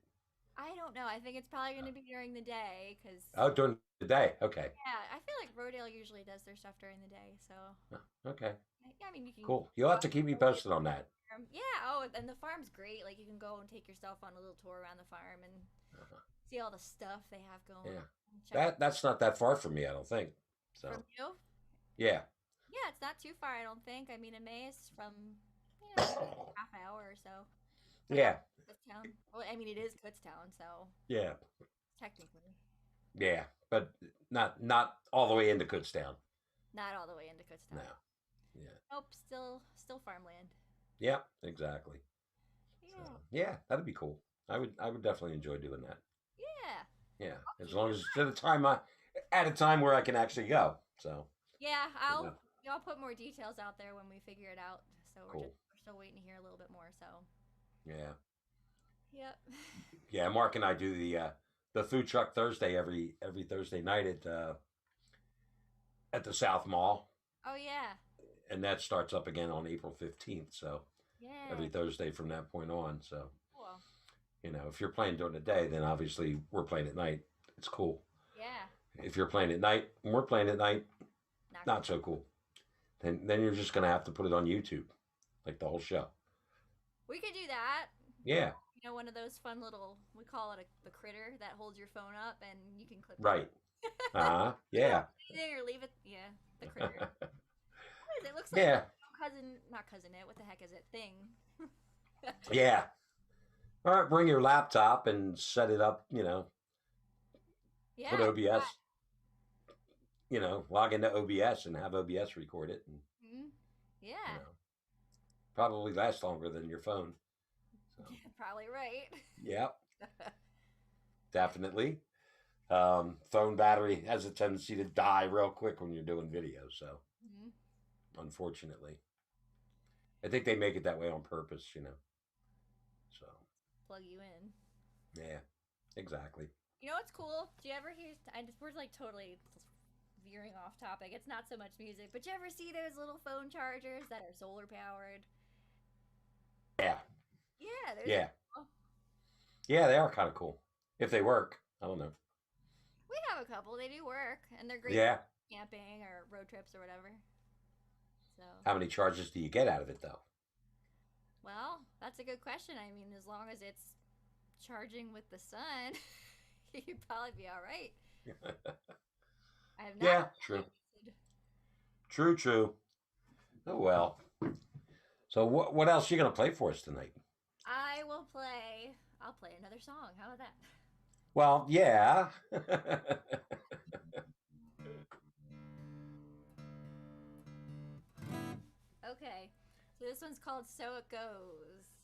I don't know. I think it's probably going to be during the day because Oh, during the day. Okay. yeah, I feel like Rodale usually does their stuff during the day. So Okay. yeah, I mean you can Cool. You'll have to keep me posted on that. yeah. Oh, and the farm's great. Like you can go and take yourself on a little tour around the farm and Uh-huh. see all the stuff they have going. Yeah. On. Check That's not that far from me, I don't think. So from you. yeah. Yeah, it's not too far. I don't think. I mean, Emmaus from half an hour or so. Like Yeah. Kutztown. Well, I mean, it is Kutztown, so Yeah. technically Yeah. But not all the way into Kutztown. not all the way into Kutztown. No. Yeah. Nope, still farmland. Yeah. Exactly. So Yeah, yeah, that'd be cool. I would definitely enjoy doing that. yeah, Yeah. As long as it's at a time where I can actually go. So yeah. yeah. I'll put more details out there when we figure it out. So Cool. we're still waiting to hear a little bit more. So Yeah. yep. Yeah. Mark and I do the food truck Thursday every Thursday night at the South Mall, Oh yeah. and that starts up again on April 15th. So Yeah. every Thursday from that point on. So Cool. if you're playing during the day, then obviously we're playing at night. It's cool. Yeah. If you're playing at night and we're playing at night, not Cool. so cool. Then you're just gonna have to put it on YouTube, like the whole show. We could do that. Yeah. One of those fun little, we call it the critter that holds your phone up and you can clip Right. it. Yeah. Or leave it. Yeah, the critter. What is it? It looks like Yeah. not cousin it. What the heck is it? Thing. Yeah. All right. Bring your laptop and set it up. Yeah. Put OBS. Log into OBS and have OBS record it, and Yeah. probably lasts longer than your phone. So. Yeah, probably right. Yep. Definitely. Phone battery has a tendency to die real quick when you're doing video. So, unfortunately, I think they make it that way on purpose. So plug you in. Yeah, exactly. You know what's cool? Do you ever hear? We're like totally veering off topic. It's not so much music, but you ever see those little phone chargers that are solar powered? Yeah. Yeah. Yeah. Cool. Yeah, they are kind of cool if they work. I don't know. We have a couple. They do work, and they're great for camping or road trips or whatever. So. How many charges do you get out of it, though? Well, that's a good question. I mean, as long as it's charging with the sun, you'd probably be all right. I have not. Yeah, true. True. Oh well. So what else are you gonna play for us tonight? I'll play another song. How about that? Well, yeah. Okay. So this one's called So It Goes.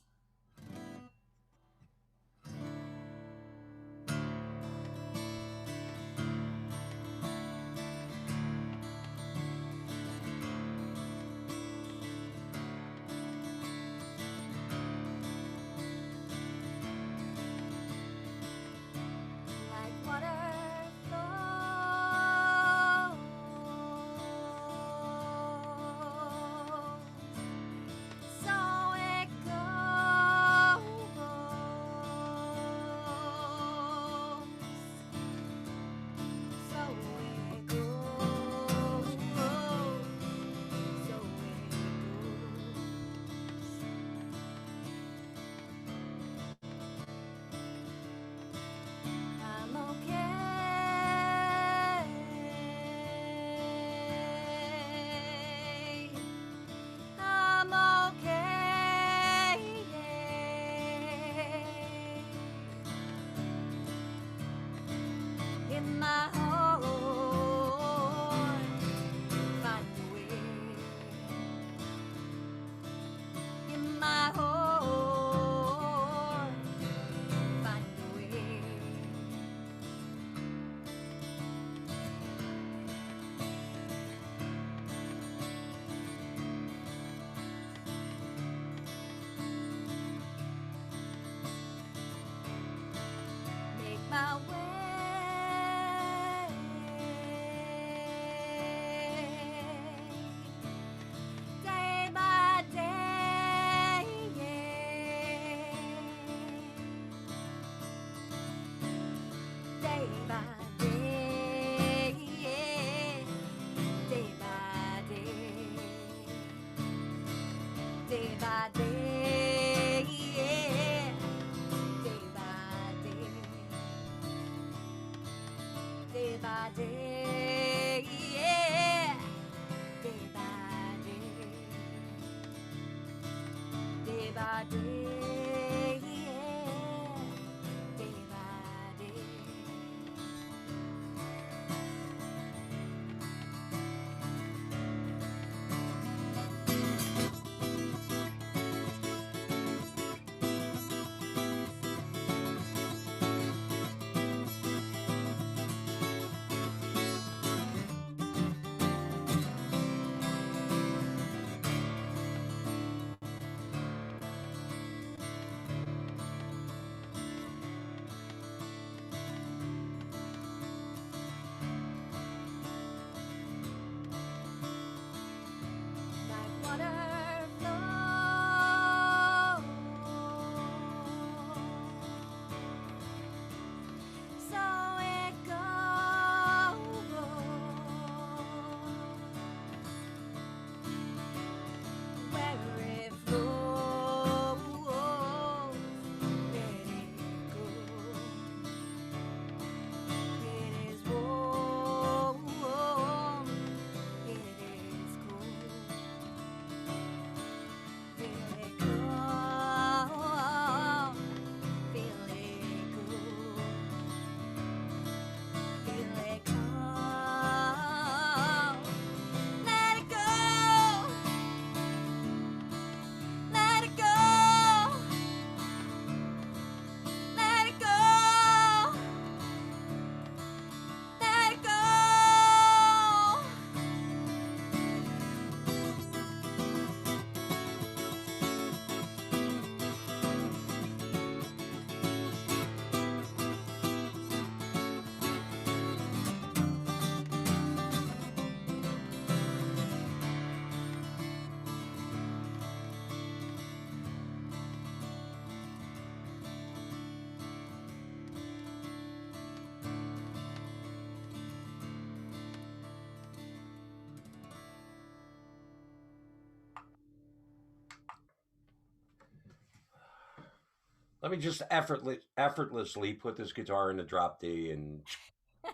Let me just effortlessly put this guitar in the drop D and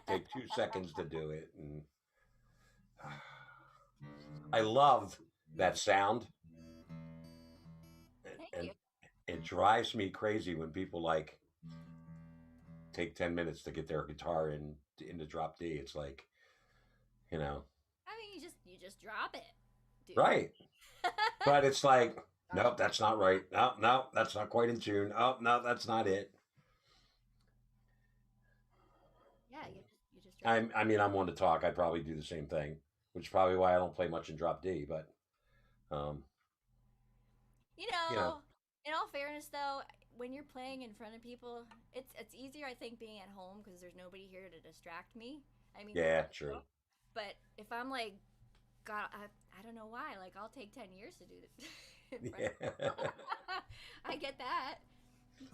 take 2 seconds to do it. And I love that sound, Thank and you. it drives me crazy when people like take 10 minutes to get their guitar in the drop D. It's like, you know, I mean, you just drop it, dude. right? But it's like, nope, that's not right. No, no, that's not quite in tune. Oh, no, that's not it. Yeah, you just drop it. I mean, I'm one to talk. I'd probably do the same thing, which is probably why I don't play much in drop D. But, um, You you know, know, in all fairness, though, when you're playing in front of people, it's easier, I think, being at home because there's nobody here to distract me. I mean, yeah, true. but if I'm like, God, I don't know why. Like, I'll take 10 years to do it in front of Yeah. people. I get that.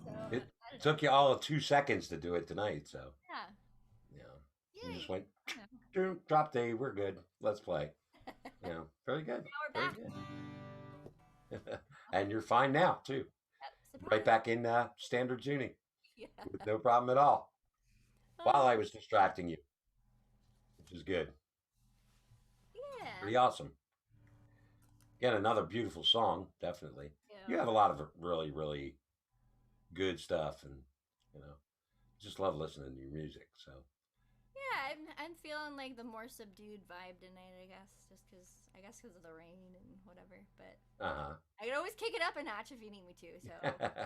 So It I don't know. took you all of 2 seconds to do it tonight. So, Yeah, you know, you just yay! went, I know. drop D, we're good. Let's play. You know, very good. Now we're Very back. good. And you're fine now, too. Right Surprise! back in standard tuning Yeah. with no problem at all while Oh, I was distracting you, which is good. yeah. Pretty awesome. Again, another beautiful song, definitely. You Yeah. have a lot of really, really good stuff, and, you know, just love listening to your music. So, Yeah, I'm feeling like the more subdued vibe tonight. I guess because of the rain and whatever. But uh I can always kick it up a notch if you need me to. So huh.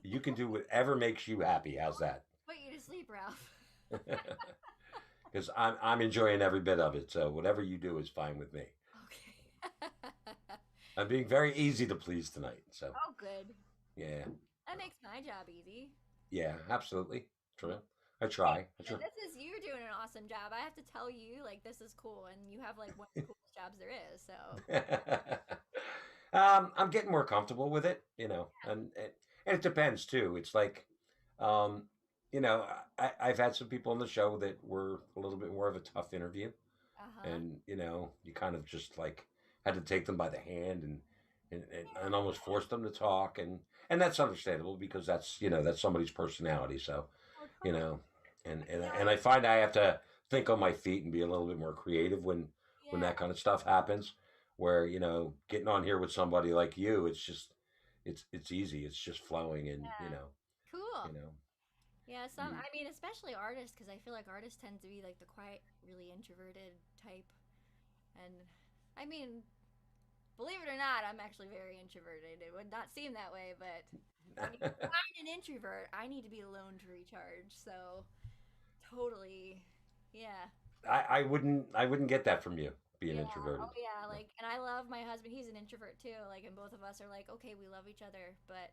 You can do whatever makes you happy. How's that? put you to sleep, Ralph. Because I'm enjoying every bit of it. So whatever you do is fine with me. Okay. I'm being very easy to please tonight. So Oh, good. yeah, That makes my job easy. yeah, absolutely true. I Hey, try. I try. this is you doing an awesome job. I have to tell you, like, this is cool, and you have like one of the coolest jobs there is. So I'm getting more comfortable with it, you know, and it depends too. It's like, um, you know, I've had some people on the show that were a little bit more of a tough interview, uh-huh. and you know, you kind of just like had to take them by the hand and Yeah. almost force them to talk, and that's understandable because that's that's somebody's personality. So, Oh, you totally. know, and You and know, and I find I have to think on my feet and be a little bit more creative when yeah, that kind of stuff happens. Where getting on here with somebody like you, it's just it's easy. It's just flowing, and yeah. Cool. you know, Yeah, you, I mean, especially artists, because I feel like artists tend to be like the quiet, really introverted type. And I mean, believe it or not, I'm actually very introverted. It would not seem that way, but when you find an introvert, I need to be alone to recharge. So, totally. Yeah. I wouldn't get that from you being Yeah. introverted. Oh, yeah. No. Like, and I love my husband. He's an introvert too. Like, and both of us are like, okay, we love each other, but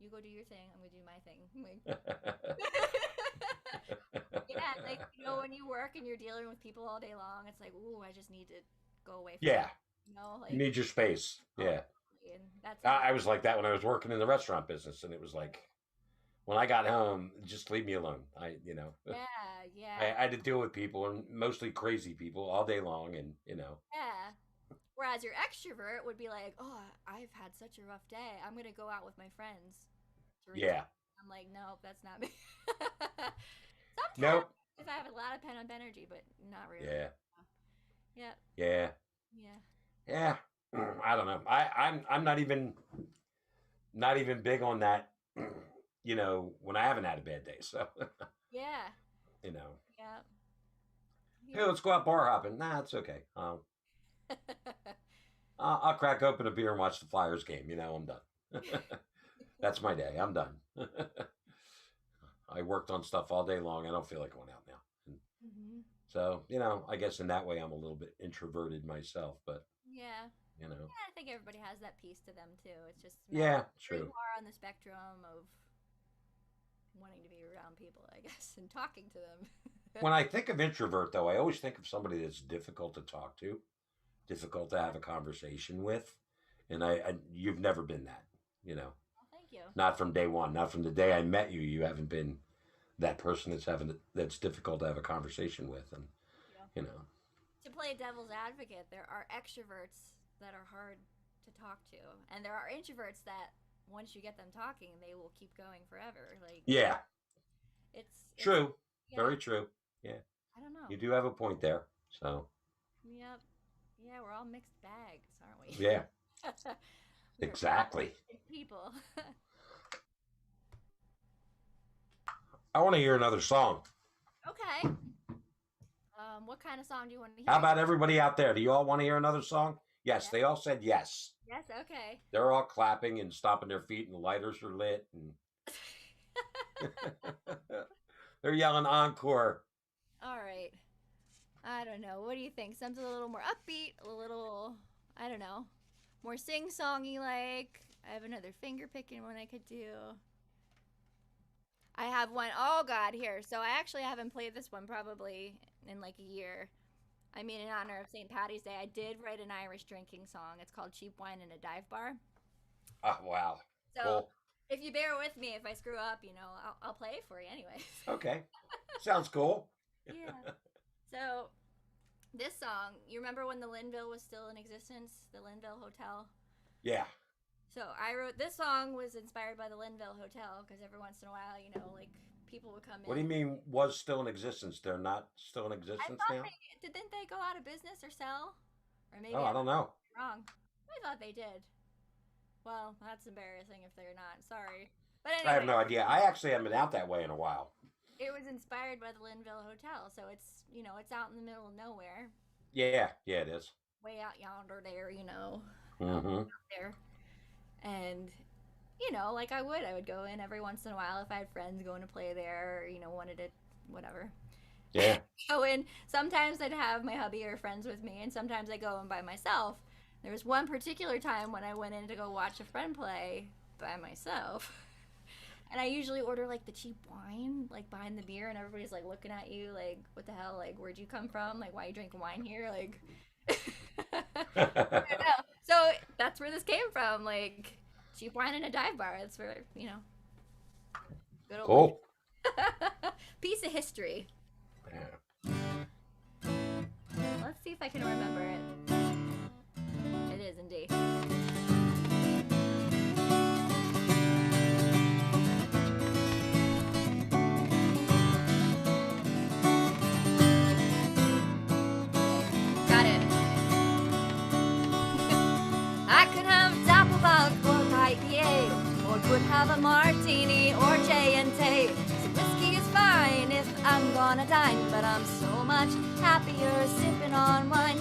you go do your thing. I'm gonna do my thing. Like, yeah, like when you work and you're dealing with people all day long, it's like, ooh, I just need to go away from Yeah, that. you Like, need your space. oh, Yeah, totally. And that's how. I was like that when I was working in the restaurant business, and it was like when I got home, just leave me alone. Yeah, I yeah, had to deal with people and mostly crazy people all day long, and yeah. Whereas your extrovert would be like, oh, I've had such a rough day. I'm gonna go out with my friends to recharge. yeah, I'm like, nope, that's not me. Sometimes nope, if I have a lot of pent up energy, but not really. yeah, Yeah, yeah, yeah, yeah. I don't know. I'm not even big on that. When I haven't had a bad day, so yeah, you know, yeah, hey, yeah. let's go out bar hopping. Nah, it's okay. I'll crack open a beer and watch the Flyers game. I'm done. That's my day. I'm done. I worked on stuff all day long. I don't feel like going out now. And hmm so, I guess in that way, I'm a little bit introverted myself, but, Yeah. you know, Yeah, I think everybody has that piece to them too. It's just a matter yeah, of where you true. are on the spectrum of wanting to be around people, I guess, and talking to them. When I think of introvert, though, I always think of somebody that's difficult to talk to, difficult to have a conversation with. And you've never been that, you know, Well, thank you. not from day one, not from the day I met you. You haven't been that person that's difficult to have a conversation with. And, Thank you. you know, To play devil's advocate, there are extroverts that are hard to talk to, and there are introverts that once you get them talking, they will keep going forever. Like, Yeah, it's true. yeah, Very true. Yeah, I don't know. you do have a point there. So, Yep. Yeah, we're all mixed bags, aren't we? yeah, We are exactly. people. I want to hear another song. Okay. What kind of song do you want to hear? How about everybody out there? Do you all want to hear another song? Yes, Yeah. they all said yes. Yes, okay. They're all clapping and stomping their feet, and the lighters are lit, and they're yelling encore. All right. I don't know. What do you think? Something a little more upbeat, a little, I don't know, more sing-songy like. I have another finger picking one I could do. I have one. Oh God, here. So I actually haven't played this one probably in like a year. I mean, in honor of St. Patty's Day, I did write an Irish drinking song. It's called "Cheap Wine in a Dive Bar." Oh, wow. So Cool. if you bear with me, if I screw up, I'll play it for you anyway. Okay. Sounds cool. Yeah. So this song, you remember when the Linville was still in existence, the Linville Hotel? Yeah. So I wrote this song was inspired by the Linville Hotel because every once in a while, like people would come in. What do you mean was still in existence? They're not still in I existence thought now? didn't they go out of business or sell? Or maybe Oh, I don't know. wrong. I thought they did. Well, that's embarrassing if they're not. Sorry. But I have anyway, no idea. I actually haven't been out that way in a while. it was inspired by the Linville Hotel, so it's it's out in the middle of nowhere, Yeah, it is. way out yonder there, Mm-hmm. out there. And like I would go in every once in a while if I had friends going to play there, or, wanted to whatever. Yeah. Go in. Sometimes I'd have my hubby or friends with me, and sometimes I go in by myself. There was one particular time when I went in to go watch a friend play by myself. And I usually order like the cheap wine, like behind the beer, and everybody's like looking at you like, what the hell? Like, where'd you come from? Like, why are you drinking wine here? Like, I don't know. So that's where this came from. Like, cheap wine in a dive bar. That's where, good old Cool. piece of history. Yeah. Let's see if I can remember it. It is indeed. Got it. I could have a Doppelbock or IPA, or could have a martini or J&T. So whiskey is fine if I'm gonna dine, but I'm so much happier sipping on wine.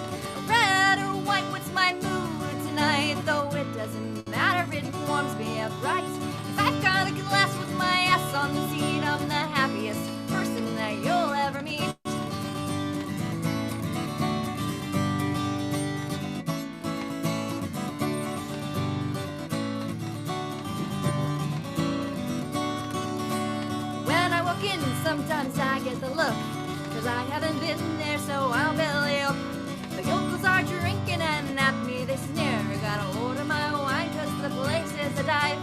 Red or white, what's my mood tonight? Though it doesn't matter, it warms me up right. If I've got a glass with my ass on the seat, I'm the happiest person that you'll ever meet. When I walk in, sometimes I get the look, 'cause I haven't been there, so I'll belly up. The yokels are drinking and at me they sneer. Gotta order my wine 'cause the place is a dive.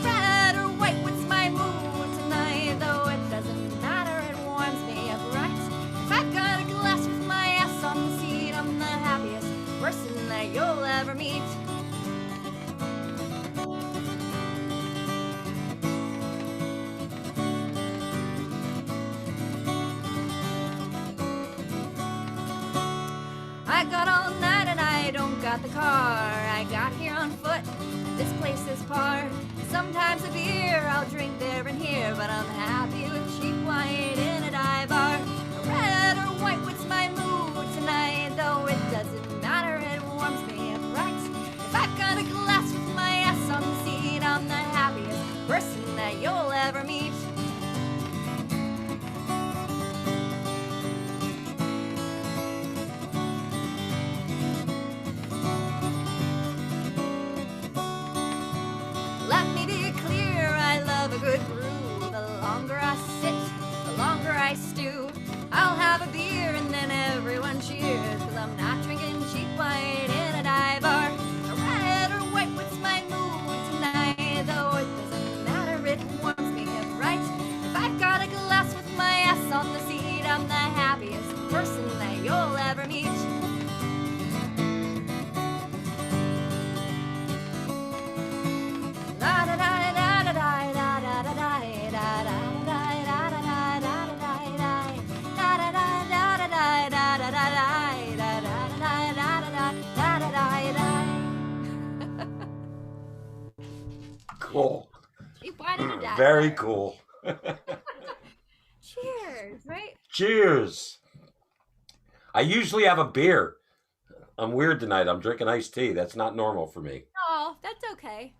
Red or white, what's my mood tonight? Though it doesn't matter, it warms me up right. If I've got a glass with my ass on the seat, I'm the happiest person that you'll ever meet. I got all night and I don't got the car. I got here on foot. This place is par. Sometimes a beer I'll drink there and here, but I'm happy with cheap wine in a dive bar. Red or white, what's my mood tonight? Though it doesn't matter, it warms me up right. If I've got a glass with my ass on the seat, I'm the happiest person that you'll ever meet. Let me be clear, I love a good brew. The longer I sit, the longer I stew. I'll have a beer and then everyone cheers, 'cause I'm not drinking cheap wine in a dive bar. Red or white, what's my mood tonight? Though it doesn't matter, it warms me up right. cool. You pointed it at. Very cool. Cheers, right? Cheers. I usually have a beer. I'm weird tonight. I'm drinking iced tea. That's not normal for me. Oh, that's okay.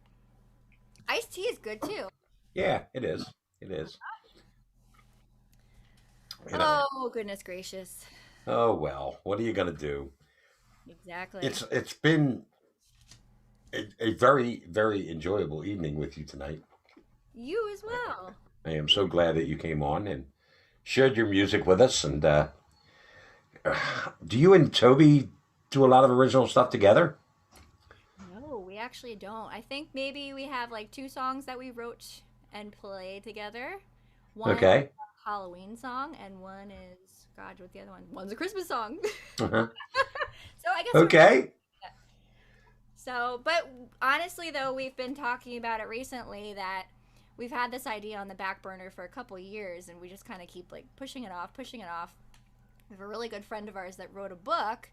Iced tea is good too. Yeah, it is. It is. You know. Oh, goodness gracious. Oh well. What are you gonna do? Exactly. It's been a very, very enjoyable evening with you tonight. You as well. I am so glad that you came on and shared your music with us. And do you and Toby do a lot of original stuff together? No, we actually don't. I think maybe we have like 2 songs that we wrote and play together. One is Okay. a Halloween song, and one is, God, what's the other one? One's a Christmas song. Uh-huh. So I guess we're Okay. So, but honestly, though, we've been talking about it recently that we've had this idea on the back burner for a couple years, and we just kind of keep like pushing it off, pushing it off. We have a really good friend of ours that wrote a book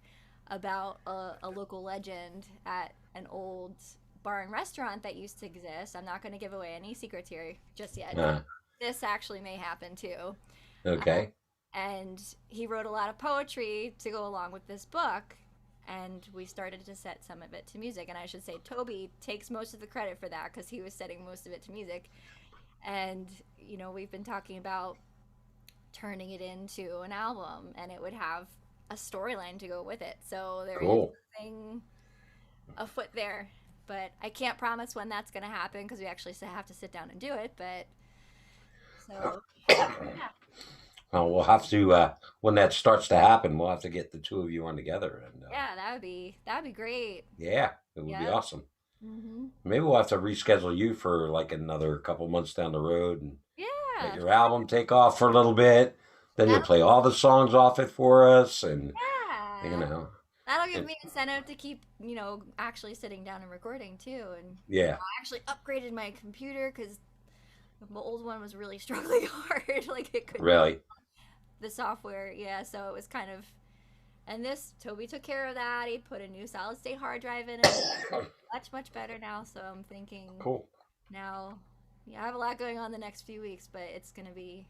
about a local legend at an old bar and restaurant that used to exist. I'm not going to give away any secrets here just yet. Uh, This actually may happen too. okay. And he wrote a lot of poetry to go along with this book, and we started to set some of it to music. And I should say Toby takes most of the credit for that because he was setting most of it to music. And you know, we've been talking about turning it into an album, and it would have a storyline to go with it. So there is Cool. something afoot there, but I can't promise when that's going to happen because we actually have to sit down and do it. But so Well, we'll have to when that starts to happen, we'll have to get the two of you on together, and yeah, that'd be great. yeah, it would be Yeah. awesome. Hmm. Maybe we'll have to reschedule you for like another couple months down the road and let Yeah, your album take off for a little bit. Then you'll that'll, play all the songs off it for us, and you yeah, know, that'll give and, me incentive to keep, you know, actually sitting down and recording too. And yeah, I actually upgraded my computer because the old one was really struggling hard. Like it couldn't really, the software. Yeah, so it was kind of. And this Toby took care of that. He put a new solid state hard drive in it. Much better now. So I'm thinking cool. now. Yeah, I have a lot going on the next few weeks, but it's gonna be.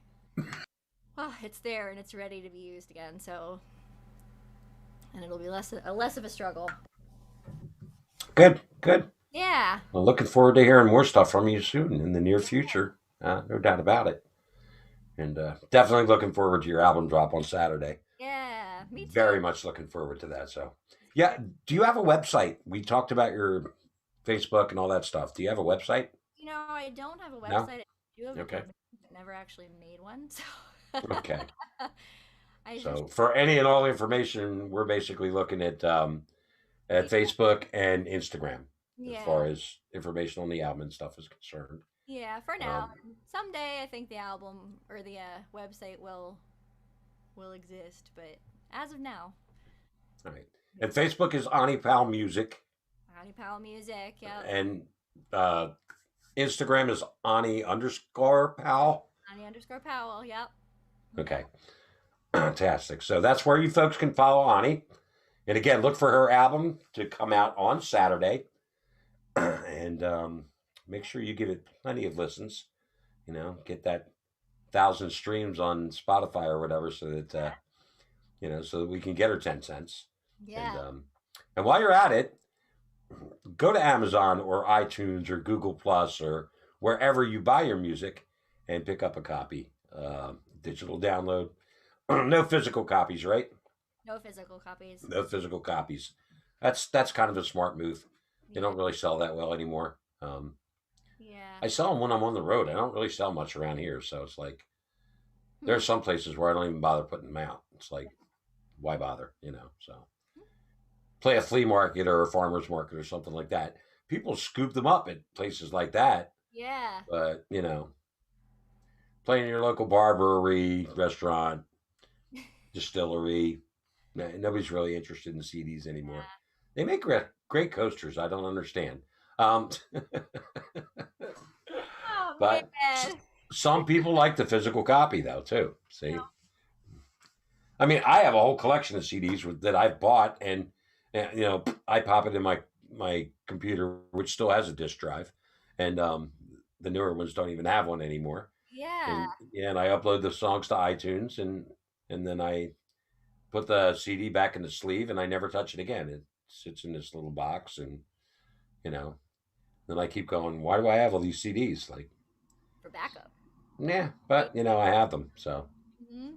Well, it's there and it's ready to be used again. So, and it'll be less of a struggle. Good, good. Yeah. Well, looking forward to hearing more stuff from you soon in the near future. No doubt about it. And definitely looking forward to your album drop on Saturday. Yeah. Me too. Very much looking forward to that. So, yeah. Do you have a website? We talked about your Facebook and all that stuff. Do you have a website? You know, I don't have a No? website. I do have a Okay. domain, but never actually made one. So. Okay. I just So, for any and all information, we're basically looking at Facebook and Instagram as yeah. far as information on the album and stuff is concerned. Yeah, for now. Um, Someday I think the album or the website will exist, but as of now, all right. And Facebook is Ani Powell Music, Annie Powell Music. Yep. and uh, Instagram is Ani_Powell. Annie_Powell. Yep. Okay. Fantastic. So that's where you folks can follow Ani. And again, look for her album to come out on Saturday. And make sure you give it plenty of listens. You know, get that 1,000 streams on Spotify or whatever so that, you know, so that we can get her 10 cents. Yeah. And while you're at it, go to Amazon or iTunes or Google Plus or wherever you buy your music and pick up a copy. Digital download. No physical copies, right? No physical copies. No physical copies. That's kind of a smart move. They don't really sell that well anymore. Yeah. I sell them when I'm on the road. I don't really sell much around here, so it's like there are some places where I don't even bother putting them out. It's like, why bother? You know. So play a flea market or a farmer's market or something like that. People scoop them up at places like that, Yeah. but you know, play in your local bar, brewery, restaurant, distillery. Nobody's really interested in CDs anymore. They make great coasters. I don't understand. Oh But man. some people like the physical copy, though, too. See? I mean, I have a whole collection of CDs that I've bought, and you know, I pop it in my computer, which still has a disk drive, and the newer ones don't even have one anymore. Yeah. And yeah, and I upload the songs to iTunes, and then I put the CD back in the sleeve, and I never touch it again. It sits in this little box, and you know, then I keep going. Why do I have all these CDs? Like, For backup. yeah, but I have them, so Hmm.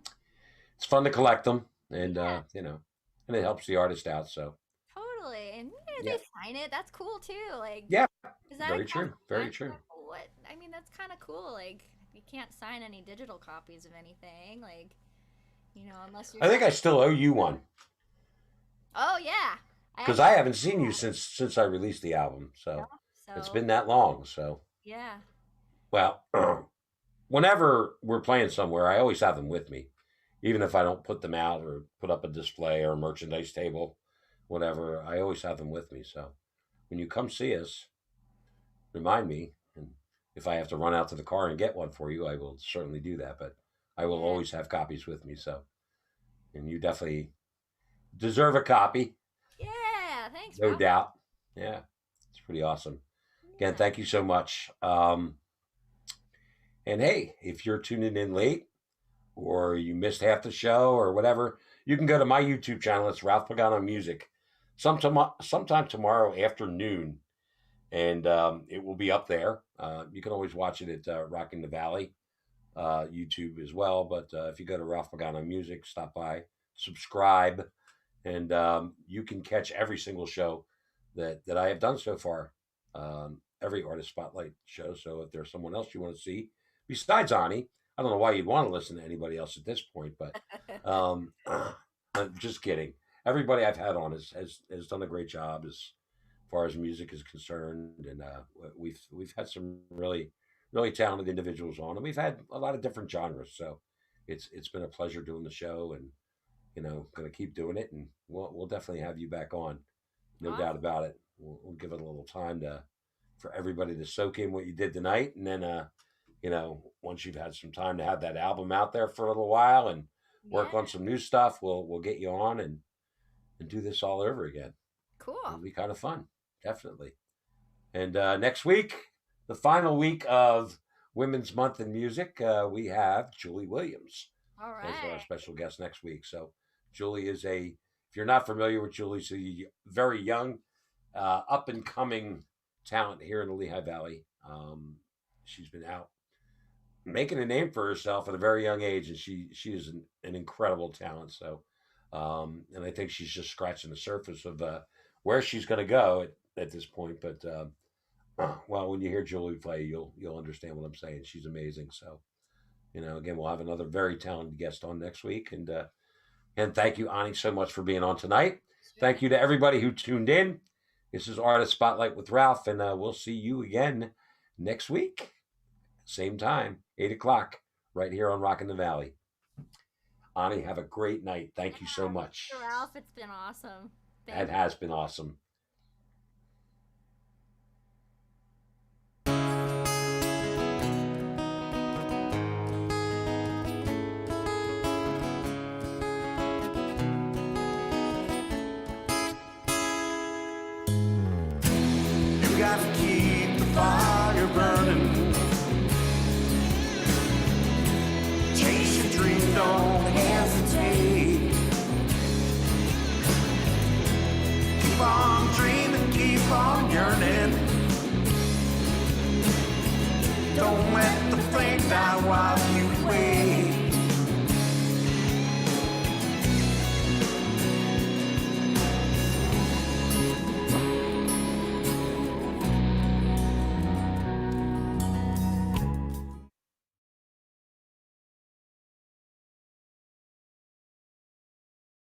it's fun to collect them, and Yeah. and it helps the artist out. So Totally. And yeah, they sign it. That's cool too. Like, yeah, is that a very true, very true. what? I mean, that's kind of cool. Like, you can't sign any digital copies of anything. Like, unless you're. I think I still owe you one Oh yeah. because I haven't seen you since I released the album, so it's So been that long. So yeah. well, whenever we're playing somewhere, I always have them with me, even if I don't put them out or put up a display or a merchandise table, whatever. I always have them with me. So when you come see us, remind me, and if I have to run out to the car and get one for you, I will certainly do that. But I will Yeah. always have copies with me. So, and you definitely deserve a copy, Yeah. Thanks, no bro. doubt. Yeah, it's pretty awesome. Again, Yeah. thank you so much. And hey, if you're tuning in late or you missed half the show or whatever, you can go to my YouTube channel. It's Ralph Pagano Music. Sometime tomorrow afternoon, and it will be up there. You can always watch it at Rockin' the Valley YouTube as well. But if you go to Ralph Pagano Music, stop by, subscribe, and you can catch every single show that I have done so far. Every artist spotlight show. So if there's someone else you want to see besides Anni, I don't know why you'd want to listen to anybody else at this point, but I'm just kidding. Everybody I've had on has done a great job as far as music is concerned, and we've had some really talented individuals on, and we've had a lot of different genres. So it's been a pleasure doing the show, and going to keep doing it, and we'll definitely have you back on, no doubt about it. We'll give it a little time for everybody to soak in what you did tonight, and then once you've had some time to have that album out there for a little while and work Yeah. on some new stuff, we'll get you on and do this all over again. It'll Cool. be kind of fun, definitely. And next week, the final week of Women's Month in Music, we have Julie Williams All as our right. special guest next week. So Julie is if you're not familiar with Julie, she's a very young, up and coming talent here in the Lehigh Valley. She's been out making a name for herself at a very young age, and she is an incredible talent. So, and I think she's just scratching the surface of where she's going to go at this point. But well, when you hear Julie play, you'll understand what I'm saying. She's amazing. So, again, we'll have another very talented guest on next week, and thank you, Anni, so much for being on tonight. Sure. Thank you to everybody who tuned in. This is Artist Spotlight with Ralph, and we'll see you again next week. Same time, 8 o'clock, right here on Rockin' the Valley. Anni, have a great night. Thank you so much. Ralph, it's been awesome. It has been awesome. You gotta keep the fire burning. Chase your dream, don't hesitate. Keep on dreaming, keep on yearning. Don't let the flame die while you